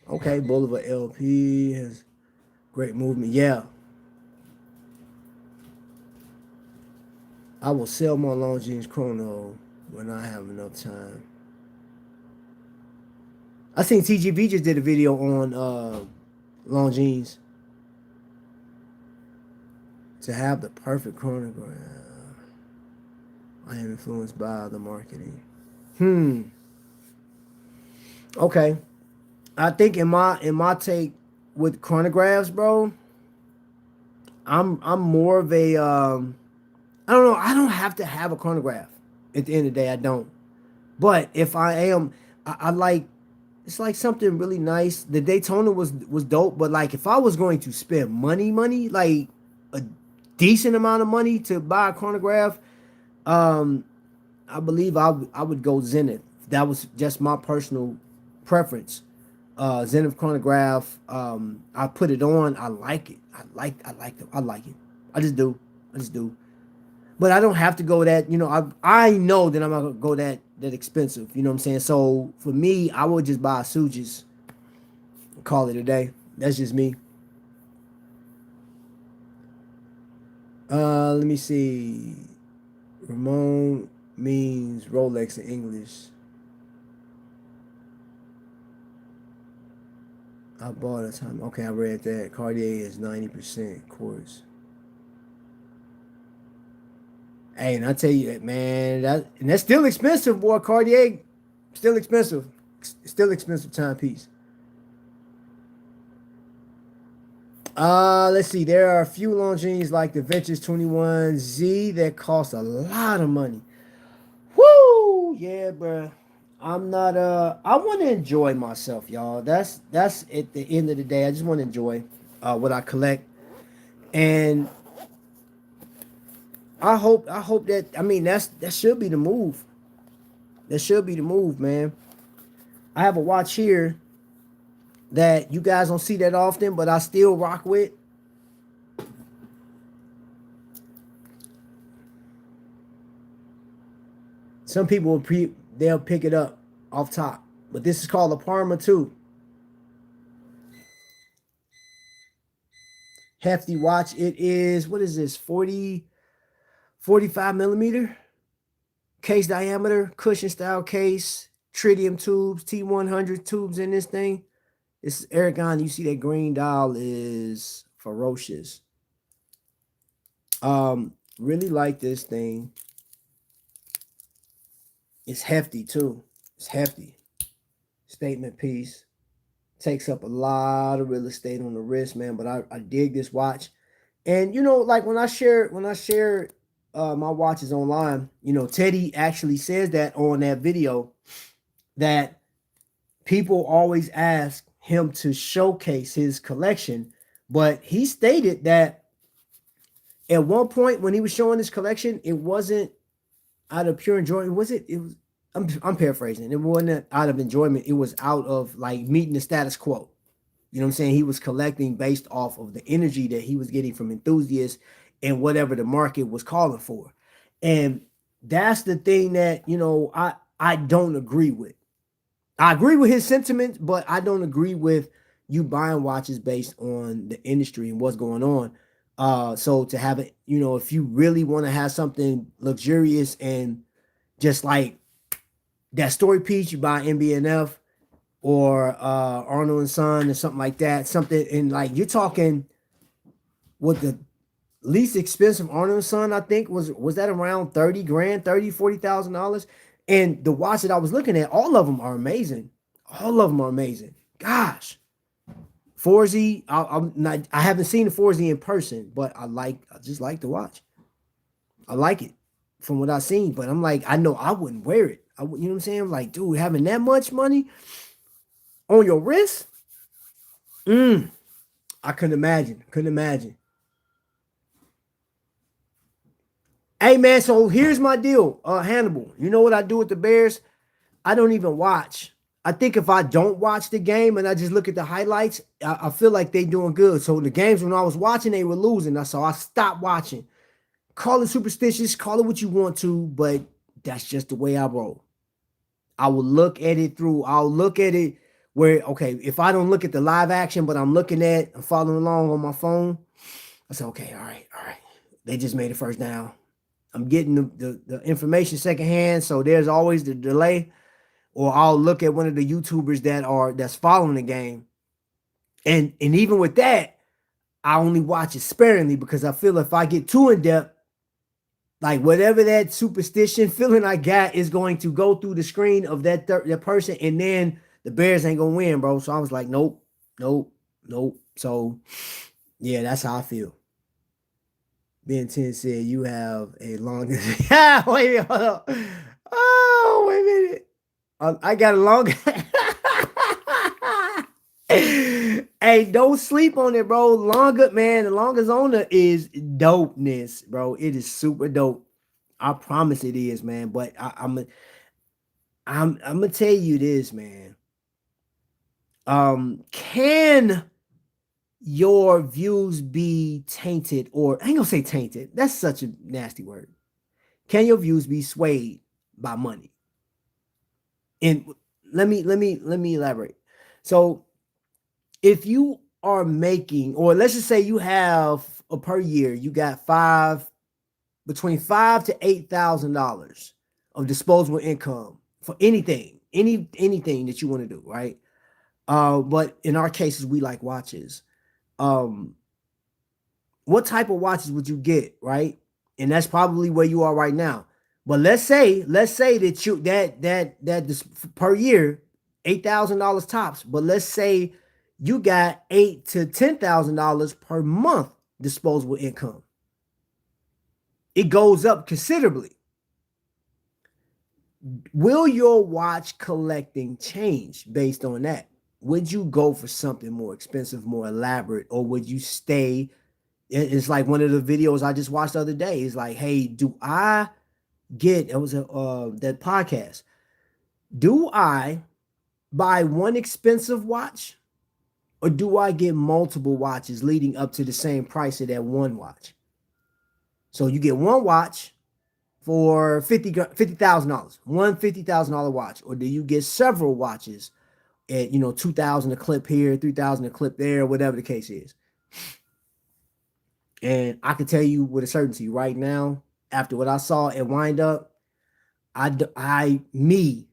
Okay, Boulevard LP has great movement. Yeah, I will sell my Longines Chrono when I have enough time. I seen TGV just did a video on Longines to have the perfect chronograph. I am influenced by the marketing. Hmm. Okay. I think in my take with chronographs, bro, I'm more of a I don't know. I don't have to have a chronograph. At the end of the day, I don't. But if I am, I like it's like something really nice. The Daytona was dope, but like if I was going to spend money, like a decent amount of money to buy a chronograph, um, I believe I would go Zenith. That was just my personal preference. Zenith chronograph. I put it on. I like it. I like it. I just do. I just do. But I don't have to go that. I know that I'm not gonna go that expensive. You know what I'm saying? So for me, I would just buy a Sujis and call it a day. That's just me. Let me see. Ramon means Rolex in English. I bought a time. Okay, I read that. Cartier is 90% quartz. Hey, and I tell you that, man, that's still expensive, boy. Cartier, still expensive. Still expensive timepiece. Let's see. There are a few Longines like the Ventures 21Z that cost a lot of money. Woo! Yeah, bruh. I'm not I want to enjoy myself, y'all. That's at the end of the day. I just want to enjoy what I collect. And I hope that I mean that should be the move. That should be the move, man. I have a watch here that you guys don't see that often, but I still rock with. Some people they'll pick it up off top, but this is called a Parma 2. Hefty watch. It is what is this 45 millimeter case diameter, cushion style case, tritium tubes, T100 tubes in this thing. This is Aragon. You see that green dial is ferocious. Really like this thing. It's hefty too. It's hefty. Statement piece. Takes up a lot of real estate on the wrist, man. But I dig this watch. And like when I share my watches online, Teddy actually says that on that video that people always ask him to showcase his collection, but he stated that at one point when he was showing his collection, it wasn't out of pure enjoyment. Was it? It was. I'm paraphrasing. It wasn't out of enjoyment. It was out of like meeting the status quo. You know what I'm saying? He was collecting based off of the energy that he was getting from enthusiasts and whatever the market was calling for. And that's the thing that, I don't agree with. I agree with his sentiments, but I don't agree with you buying watches based on the industry and what's going on. So to have it, if you really want to have something luxurious and just like that story piece, you buy MB&F or Arnold and Son or something like that. Something and like you're talking what the least expensive Arnold and Son, I think was that around 30 grand, 40,000 dollars. And the watch that I was looking at, all of them are amazing. All of them are amazing. Gosh. 4Z, I'm not. I haven't seen the 4Z in person, but I just like to watch. I like it from what I've seen, but I'm like, I know I wouldn't wear it. You know what I'm saying? I'm like, dude, having that much money on your wrist, mm, I couldn't imagine. Couldn't imagine. Hey man, so here's my deal, Hannibal. You know what I do with the Bears? I don't even watch. I think if I don't watch the game and I just look at the highlights, I feel like they doing good. So the games when I was watching, they were losing. So I stopped watching. Call it superstitious, call it what you want to, but that's just the way I roll. I will look at it through. I'll look at it where, okay, if I don't look at the live action, but I'm following along on my phone. I say, okay, all right. They just made a first down. I'm getting the information secondhand, so there's always the delay. Or I'll look at one of the YouTubers that's following the game, and even with that, I only watch it sparingly because I feel if I get too in depth, like whatever that superstition feeling I got is going to go through the screen of that person, and then the Bears ain't gonna win, bro. So I was like, nope, nope, nope. So yeah, that's how I feel. Ben 10 said you have a long. Wait a minute, hold up. Oh, wait a minute. I got a long. Hey, don't sleep on it, bro. Longer, man. The longest owner is dopeness, bro. It is super dope. I promise it is, man. But I'm gonna tell you this, man. Can your views be tainted, or I ain't gonna say tainted? That's such a nasty word. Can your views be swayed by money? And let me elaborate. So if you are making, or let's just say you have a per year, you got between $5,000 to $8,000 of disposable income for anything that you want to do, right? But in our cases, we like watches. Um, what type of watches would you get, right? And that's probably where you are right now. But let's say that that this per year, $8,000 tops. But let's say you got $8,000 to $10,000 per month disposable income. It goes up considerably. Will your watch collecting change based on that? Would you go for something more expensive, more elaborate, or would you stay? It's like one of the videos I just watched the other day. It's like, hey, do I get? It was that podcast. Do I buy one expensive watch, or do I get multiple watches leading up to the same price of that one watch? So you get one watch for $50,000, one $50,000 watch, or do you get several watches at 2,000 a clip here, 3,000 a clip there, whatever the case is? And I can tell you with a certainty right now, after what I saw at Wind Up, me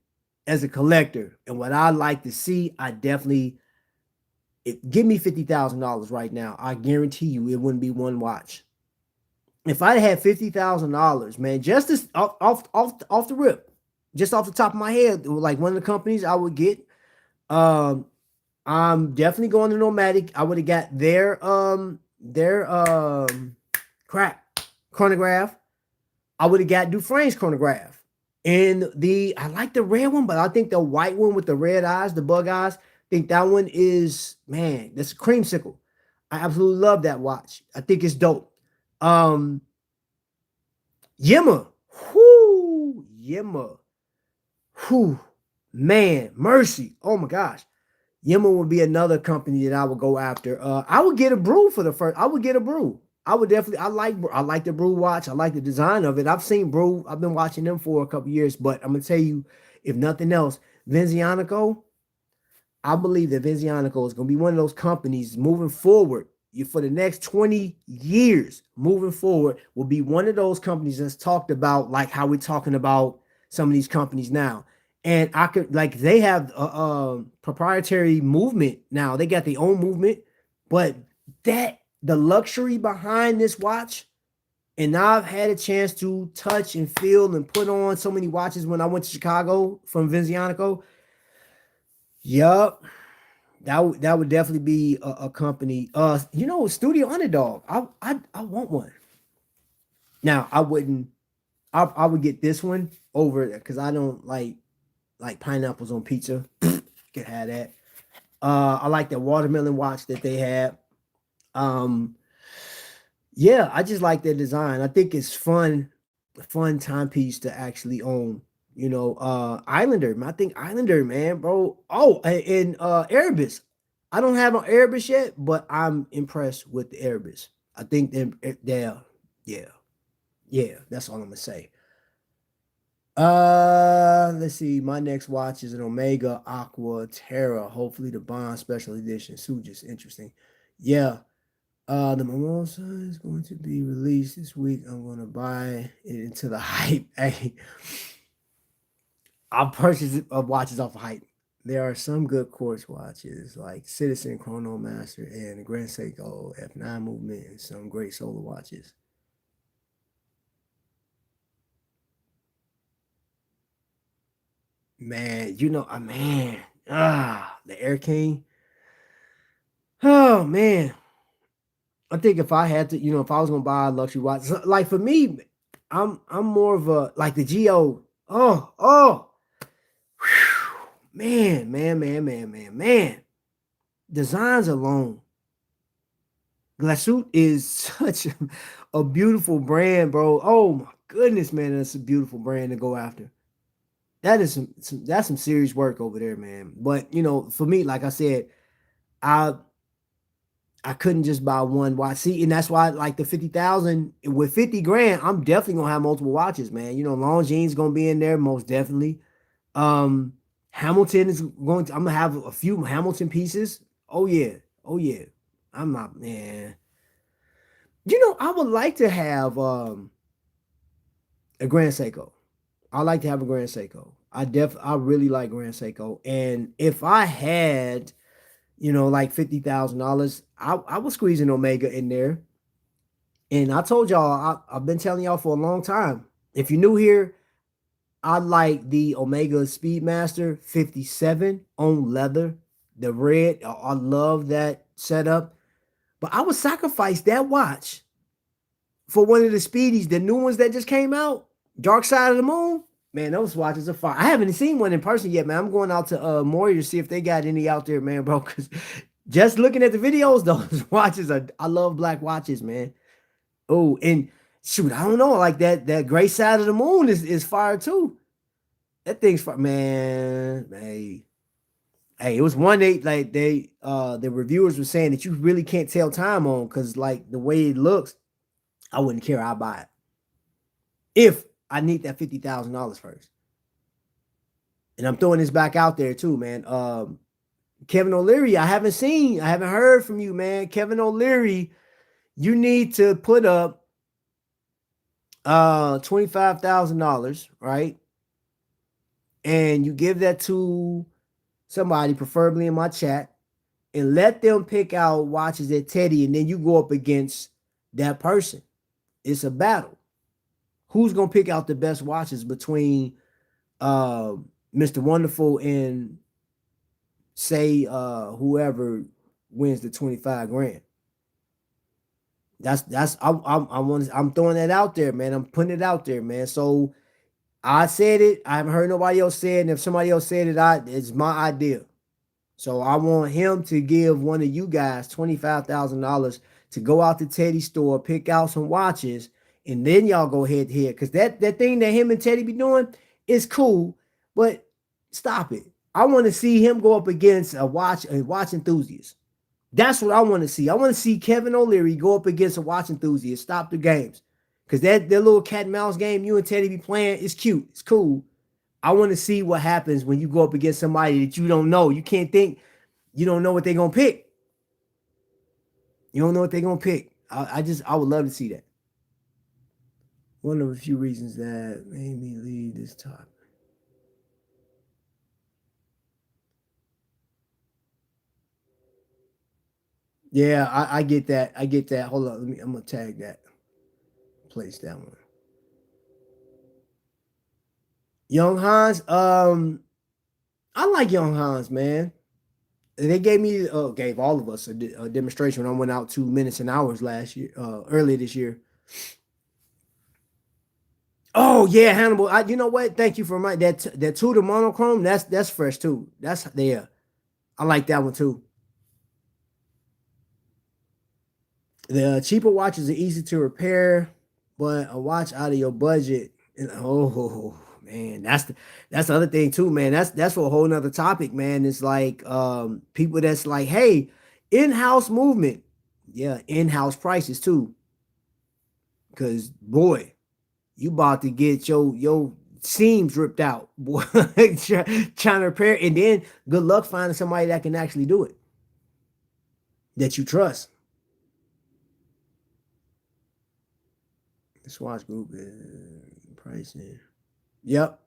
as a collector and what I like to see, I definitely give me $50,000 right now. I guarantee you it wouldn't be one watch. If I had $50,000, man, just this off the rip, just off the top of my head, like one of the companies I would get, I'm definitely going to Nomadic. I would have got their crap chronograph. I would have got Dufresne's chronograph. And I like the red one, but I think the white one with the red eyes, the bug eyes, I think that one is, man, that's a creamsicle. I absolutely love that watch. I think it's dope. Yimmer. Yimmer. Man, mercy. Oh my gosh. Yimmer would be another company that I would go after. I would get a brew for the first. I would get a brew. I would definitely. I like the brew watch. I like the design of it. I've seen brew. I've been watching them for a couple years. But I'm gonna tell you, if nothing else, Vizionico. I believe that Vizionico is gonna be one of those companies moving forward. For the next 20 years, moving forward, will be one of those companies that's talked about, like how we're talking about some of these companies now. And I could, like, they have a proprietary movement now. They got their own movement, but the luxury behind this watch, and now I've had a chance to touch and feel and put on so many watches when I went to Chicago from Vizionico. Yup. that would definitely be a company. Studio Underdog. I want one. Now I wouldn't. I would get this one over because I don't like pineapples on pizza. Could have that. I like that watermelon watch that they had. Um, yeah, I just like their design. I think it's fun timepiece to actually own. Islander. I think Islander, man, bro. Oh, and Erebus. I don't have an Erebus yet, but I'm impressed with the Erebus. I think they're yeah, yeah. That's all I'm gonna say. Let's see. My next watch is an Omega Aqua Terra. Hopefully, the Bond Special Edition. Just interesting. Yeah. The Mimosa is going to be released this week. I'm gonna buy it into the hype. Hey, I'll purchase watches off of hype. There are some good quartz watches like Citizen Chronomaster and the Grand Seiko F9 movement and some great solar watches. Man, the Air King. Oh man, I think if I had to, if I was gonna buy a luxury watch, like for me, I'm more of a like the Geo. Oh, whew, man. Designs alone, Glasuit is such a beautiful brand, bro. Oh my goodness, man, that's a beautiful brand to go after. That is that's some serious work over there, man. But for me, like I said, I I couldn't just buy one watch. See, and that's why like the 50,000 with 50 grand, I'm definitely gonna have multiple watches, man. Longines gonna be in there most definitely. Um, Hamilton is going to. I'm gonna have a few Hamilton pieces. Oh yeah, oh yeah. I'm not, man. I would like to have a Grand Seiko. I like to have a Grand Seiko. I really like Grand Seiko. And if I had, like $50,000, I would squeeze an Omega in there. And I told y'all, I've been telling y'all for a long time. If you're new here, I like the Omega Speedmaster 57 on leather, the red. I love that setup. But I would sacrifice that watch for one of the Speedies, the new ones that just came out, Dark Side of the Moon. Man, those watches are fire. I haven't seen one in person yet, man. I'm going out to Maury to see if they got any out there, man, bro. Because just looking at the videos, those watches are. I love black watches, man. Oh, and shoot, I don't know, like that gray side of the moon is fire too. That thing's fire, man. Hey, it was one the reviewers were saying that you really can't tell time on because like the way it looks, I wouldn't care. I'll buy it if I need that $50,000 first. And I'm throwing this back out there too, man. Kevin O'Leary, I haven't heard from you, man. Kevin O'Leary, you need to put up $25,000, right? And you give that to somebody, preferably in my chat, and let them pick out watches at Teddy, and then you go up against that person. It's a battle. Who's gonna pick out the best watches between uh, Mr. Wonderful and say whoever wins the 25 grand? I'm throwing that out there, man. I'm putting it out there, man. So I said it. I haven't heard nobody else say it. And if somebody else said it, it's my idea. So I want him to give one of you guys $25,000 to go out to Teddy's store, pick out some watches, and then y'all go head to head. Because that thing that him and Teddy be doing is cool, but stop it. I want to see him go up against a watch enthusiast. That's what I want to see. I want to see Kevin O'Leary go up against a watch enthusiast. Stop the games. Because that little cat and mouse game you and Teddy be playing is cute. It's cool. I want to see what happens when you go up against somebody that you don't know. You can't think, you don't know what they're gonna pick. You don't know what they're gonna pick. I would love to see that. One of a few reasons that made me leave this topic. Yeah, I get that. I get that. Hold on, I'm gonna tag that. Place that one. Young Hans, I like Young Hans, man. They gave all of us a demonstration when I went out to Minutes and Hours last year, earlier this year. Oh yeah, Hannibal. You know what? Thank you for my that Tudor monochrome. That's fresh too. That's yeah. I like that one too. The cheaper watches are easy to repair, but a watch out of your budget. Oh man, that's the other thing too, man. That's for a whole nother topic, man. It's like people that's like, hey, in-house movement. Yeah, in-house prices too. Cause boy, you about to get your seams ripped out, boy. Trying to repair, and then good luck finding somebody that can actually do it that you trust. The Swatch Group pricing. Yep.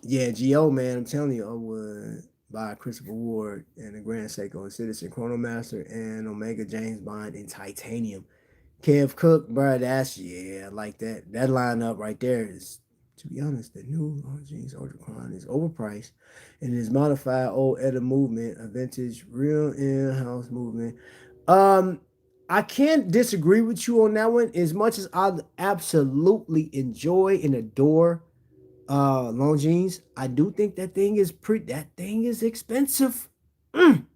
Yeah, Go man, I'm telling you, I would buy Christopher Ward and the Grand Seiko Citizen Chronomaster and Omega James Bond in titanium. Kev Cook, bro, that's yeah, I like that. That lineup right there is, to be honest, the new Jeans Ultracron is overpriced and is modified old Edda movement, a vintage real in-house movement. Um, I can't disagree with you on that one. As much as I absolutely enjoy and adore Longines, I do think that thing is expensive. Mm,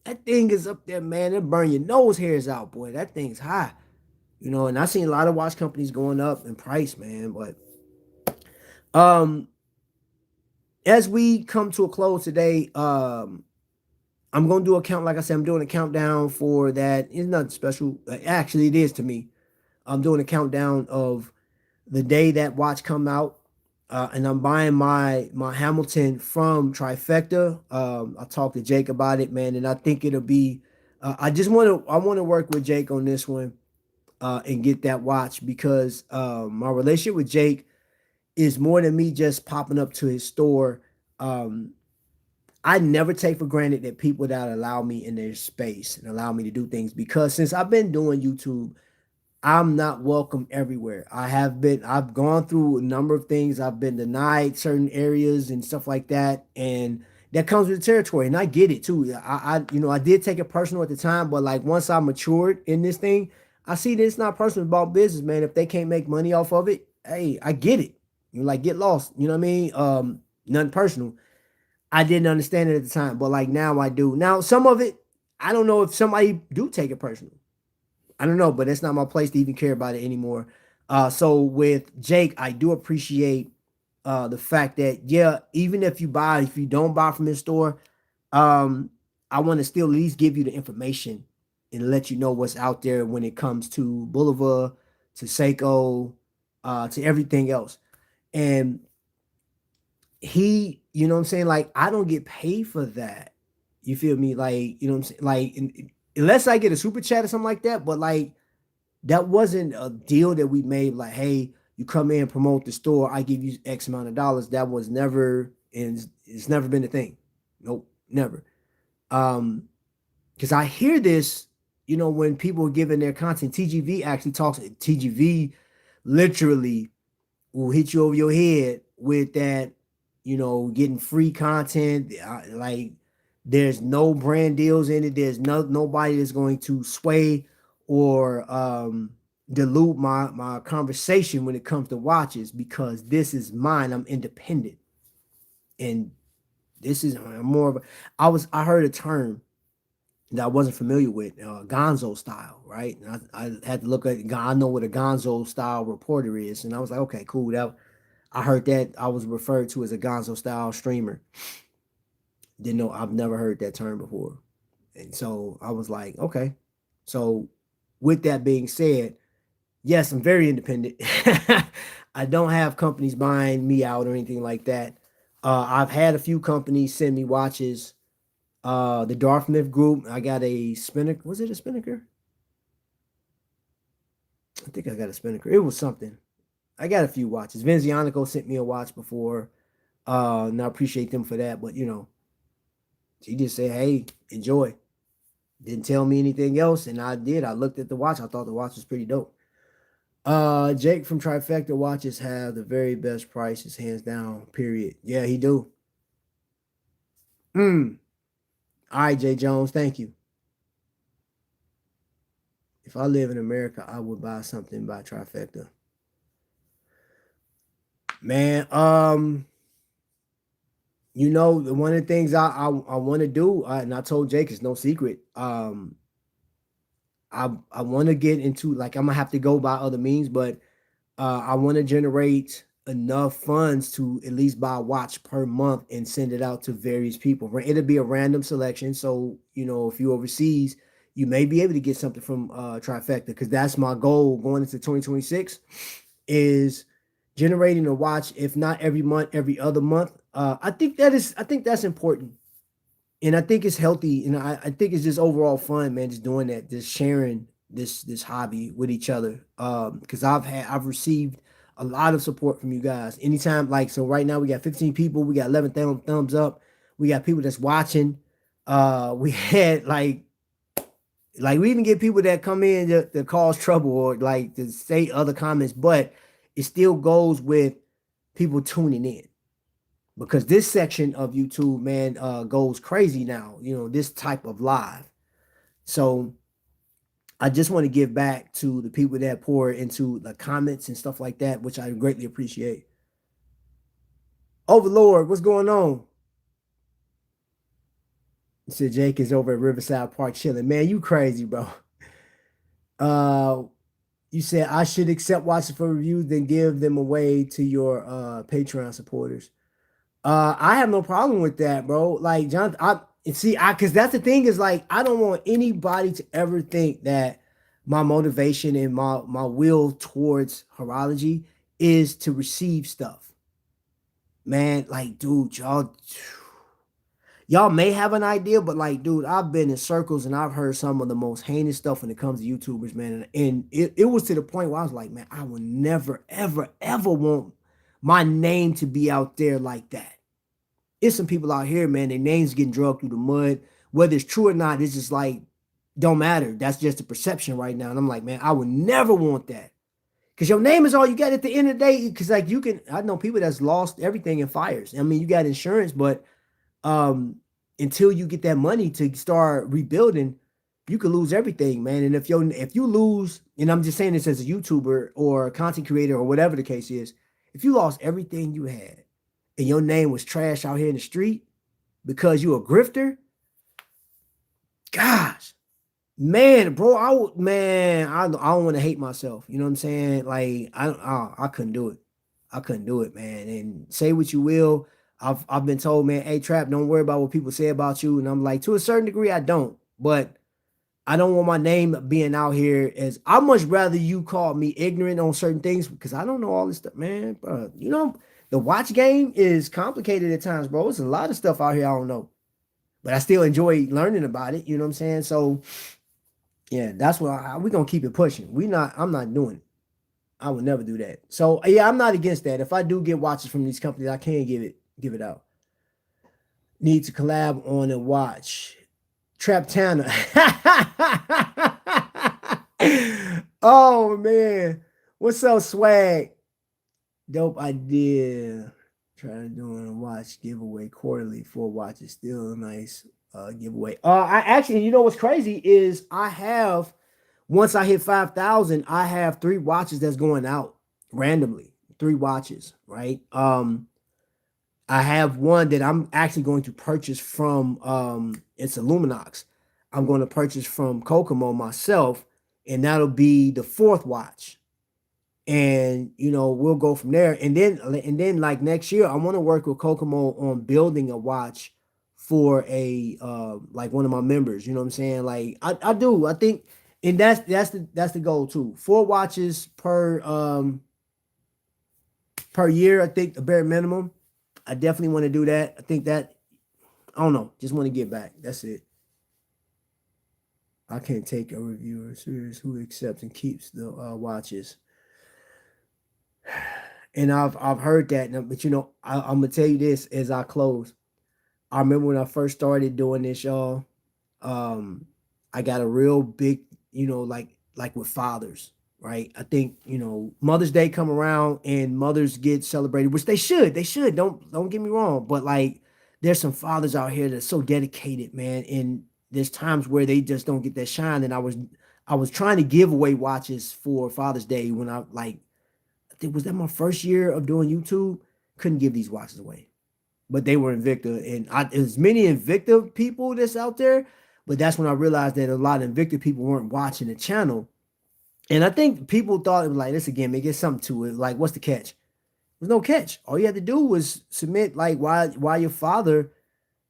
that thing is up there, man. It burn your nose hairs out, boy. That thing's high. And I've seen a lot of watch companies going up in price, man. But um, as we come to a close today, I'm gonna do a count. Like I said, I'm doing a countdown for that. It's nothing special. Actually, it is to me. I'm doing a countdown of the day that watch come out, and I'm buying my Hamilton from Trifecta. I talked to Jake about it, man, and I think it'll be. I want to work with Jake on this one, and get that watch because my relationship with Jake is more than me just popping up to his store. Um, I never take for granted that people that allow me in their space and allow me to do things because since I've been doing YouTube, I'm not welcome everywhere. I've gone through a number of things. I've been denied certain areas and stuff like that. And that comes with the territory. And I get it too. I did take it personal at the time, but like once I matured in this thing, I see that it's not personal about business, man. If they can't make money off of it, hey, I get it. Like get lost. You know what I mean? Nothing personal. I didn't understand it at the time, but like now I do. Now some of it, I don't know if somebody do take it personal. I don't know, but it's not my place to even care about it anymore. So with Jake, I do appreciate the fact that yeah, even if you don't buy from his store, um, I want to still at least give you the information and let you know what's out there when it comes to Boulevard, to Seiko, to everything else. And you know what I'm saying? Like I don't get paid for that. You feel me? Like, you know what I'm saying? Like unless I get a super chat or something like that, but like that wasn't a deal that we made like, hey, you come in, promote the store, I give you X amount of dollars. That was never, and it's never been a thing. Nope, never. Um, because I hear this, when people are giving their content, TGV actually talks, TGV literally will hit you over your head with that, getting free content. Like there's no brand deals in it. There's nobody that's going to sway or dilute my conversation when it comes to watches because this is mine. I'm independent, and this is more of a. I heard a term that I wasn't familiar with, Gonzo style, right? And I had to look at. I know what a Gonzo style reporter is, and I was like, okay, cool. That I heard that I was referred to as a Gonzo style streamer. Didn't know. I've never heard that term before, and so I was like, okay. So, with that being said, yes, I'm very independent. I don't have companies buying me out or anything like that. I've had a few companies send me watches. The Darth Myth Group, I got a Spinnaker. Was it a Spinnaker? I think I got a Spinnaker. It was something. I got a few watches. Vinzionico sent me a watch before. And I appreciate them for that. But he just said, "Hey, enjoy." Didn't tell me anything else, and I did. I looked at the watch. I thought the watch was pretty dope. Jake from Trifecta watches have the very best prices, hands down. Period. Yeah, he do. Mm. All right, Jay Jones. Thank you. If I live in America, I would buy something by Trifecta. Man, one of the things I want to do, and I told Jake it's no secret. I want to get into, like, I'm gonna have to go by other means, but I want to generate enough funds to at least buy a watch per month and send it out to various people. It'll be a random selection, so if you overseas, you may be able to get something from Trifecta, because that's my goal going into 2026 is generating a watch, if not every month, every other month. I think that's important, and I think it's healthy, and I think it's just overall fun, man. Just doing that, just sharing this hobby with each other. Because I've received a lot of support from you guys. Anytime, like, so right now we got 15 people, we got 11 thumbs up, we got people that's watching. We had like we even get people that come in to cause trouble or like to say other comments, but it still goes with people tuning in, because this section of YouTube, man, goes crazy now. This type of live. So I just want to give back to the people that pour into the comments and stuff like that, which I greatly appreciate. Overlord, what's going on? He said Jake is over at Riverside Park chilling. Man, you crazy, bro. Uh, you said I should accept watches for reviews, then give them away to your Patreon supporters. I have no problem with that, bro. Like, John, I see, because that's the thing, is like, I don't want anybody to ever think that my motivation and my will towards horology is to receive stuff, man. Like, dude, y'all may have an idea, but like, dude, I've been in circles and I've heard some of the most heinous stuff when it comes to YouTubers, man. And it was to the point where I was like, man, I would never, ever, ever want my name to be out there like that. It's some people out here, man, their names getting drugged through the mud. Whether it's true or not, it's just like, don't matter. That's just a perception right now. And I'm like, man, I would never want that. Because your name is all you got at the end of the day. Because, like, I know people that's lost everything in fires. I mean, you got insurance, but until you get that money to start rebuilding, you could lose everything, man. And if you lose, and I'm just saying this as a YouTuber or a content creator or whatever the case is, if you lost everything you had and your name was trash out here in the street because you a grifter, gosh, man, bro, I don't want to hate myself. You know what I'm saying? Like, I couldn't do it. I couldn't do it, man. And say what you will, I've been told, man, hey, Trap, don't worry about what people say about you. And I'm like, to a certain degree, I don't. But I don't want my name being out here as, I much rather you call me ignorant on certain things, because I don't know all this stuff, man. Bro, the watch game is complicated at times, bro. It's a lot of stuff out here I don't know, but I still enjoy learning about it. You know what I'm saying? So yeah, that's what we're gonna keep it pushing. I'm not doing it. I would never do that. So yeah, I'm not against that. If I do get watches from these companies, I can give it out. Need to collab on a watch. Trap Tanner. Oh man. What's up, swag? Dope idea. Try to do a watch giveaway quarterly. 4 watches. Still a nice giveaway. I actually, what's crazy is once I hit 5,000, I have 3 watches that's going out randomly. 3 watches, right? I have one that I'm actually going to purchase from it's a Luminox. I'm going to purchase from Kokomo myself, and that'll be the 4th watch. And we'll go from there. And then like next year, I want to work with Kokomo on building a watch for a like one of my members. You know what I'm saying? Like I do. I think, and that's the goal too. 4 watches per year. I think the bare minimum. I definitely want to do that. I think that, I don't know, just want to get back. That's it. I can't take a reviewer serious who accepts and keeps the watches. And I've heard that, but I'm gonna tell you this as I close. I remember when I first started doing this, y'all. I got a real big, like with fathers, right? I think, you know, Mother's Day come around and mothers get celebrated, which they should. They should. Don't get me wrong, but like there's some fathers out here that's so dedicated, man, and there's times where they just don't get that shine. And I was trying to give away watches for Father's Day when I think was that my first year of doing YouTube. Couldn't give these watches away, but they were Invicta, and there's many Invicta people that's out there. But that's when I realized that a lot of Invicta people weren't watching the channel, and I think people thought it was like this again, man, get something to it. Like, what's the catch? There's no catch. All you had to do was submit like why your father,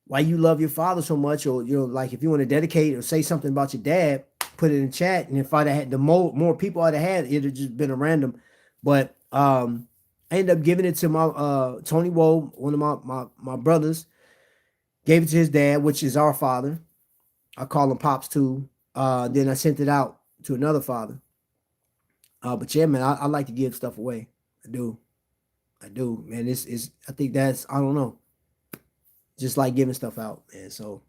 why you love your father so much, or you know, like if you want to dedicate or say something about your dad, put it in the chat. And if I'd have had the more people I'd have had, it'd have just been a random. But I ended up giving it to my Tony Woe, one of my brothers, gave it to his dad, which is our father. I call him Pops too. Then I sent it out to another father. But yeah, man, I like to give stuff away. I do. I do, man. It's I think that's I don't know. Just like giving stuff out, man. So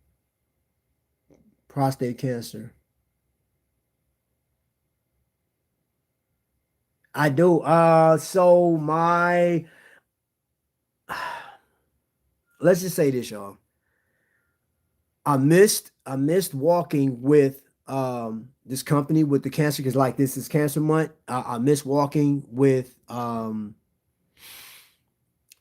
prostate cancer. I do. So my let's just say this, y'all. I missed walking with this company with the cancer because like this is cancer month. I missed walking with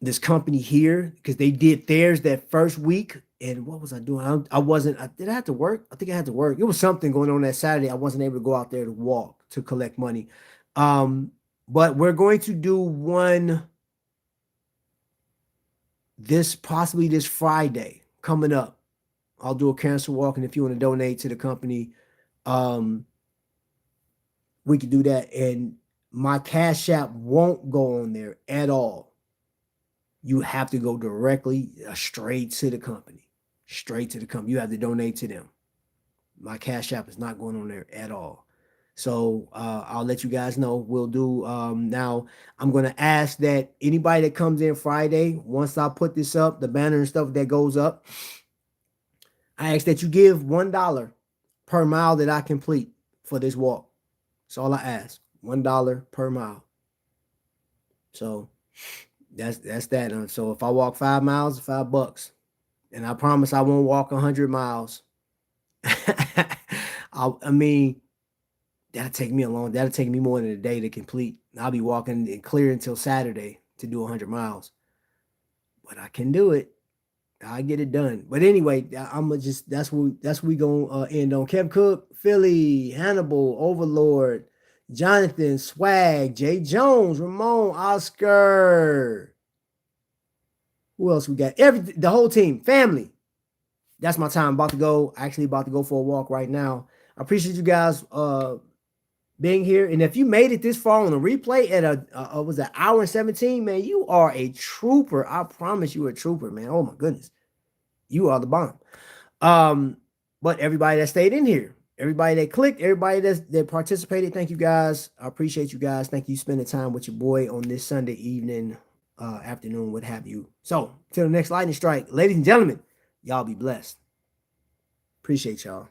this company here because they did theirs that first week. And what was I doing? I wasn't. Did I have to work? I think I had to work. It was something going on that Saturday. I wasn't able to go out there to walk to collect money. Um, but we're going to do one possibly this Friday coming up. I'll do a cancer walk, and if you want to donate to the company, um, we can do that. And my Cash App won't go on there at all. You have to go directly straight to the company. Straight to the company. You have to donate to them. My Cash App is not going on there at all. So I'll let you guys know. We'll do now. I'm gonna ask that anybody that comes in Friday, once I put this up, the banner and stuff that goes up, I ask that you give $1 per mile that I complete for this walk. That's all I ask. $1 per mile. So that's that. So if I walk 5 miles, $5. And I promise I won't walk 100 miles. I mean, that'll take me more than a day to complete. I'll be walking and clear until Saturday to do 100 miles. But I can do it. I get it done. But anyway, I'm gonna just that's what we gonna end on. Kev Cook, Philly, Hannibal, Overlord, Jonathan, Swag, Jay Jones, Ramon, Oscar. Who else we got? The whole team, family. That's my time. About to go. Actually, about to go for a walk right now. I appreciate you guys being here. And if you made it this far on a replay at was an hour and 17, man, you are a trooper. I promise you a trooper, man. Oh my goodness. You are the bomb. But everybody that stayed in here, everybody that clicked, everybody that participated, thank you guys. I appreciate you guys. Thank you spending time with your boy on this Sunday evening, afternoon, what have you. So till the next lightning strike, ladies and gentlemen, y'all be blessed. Appreciate y'all.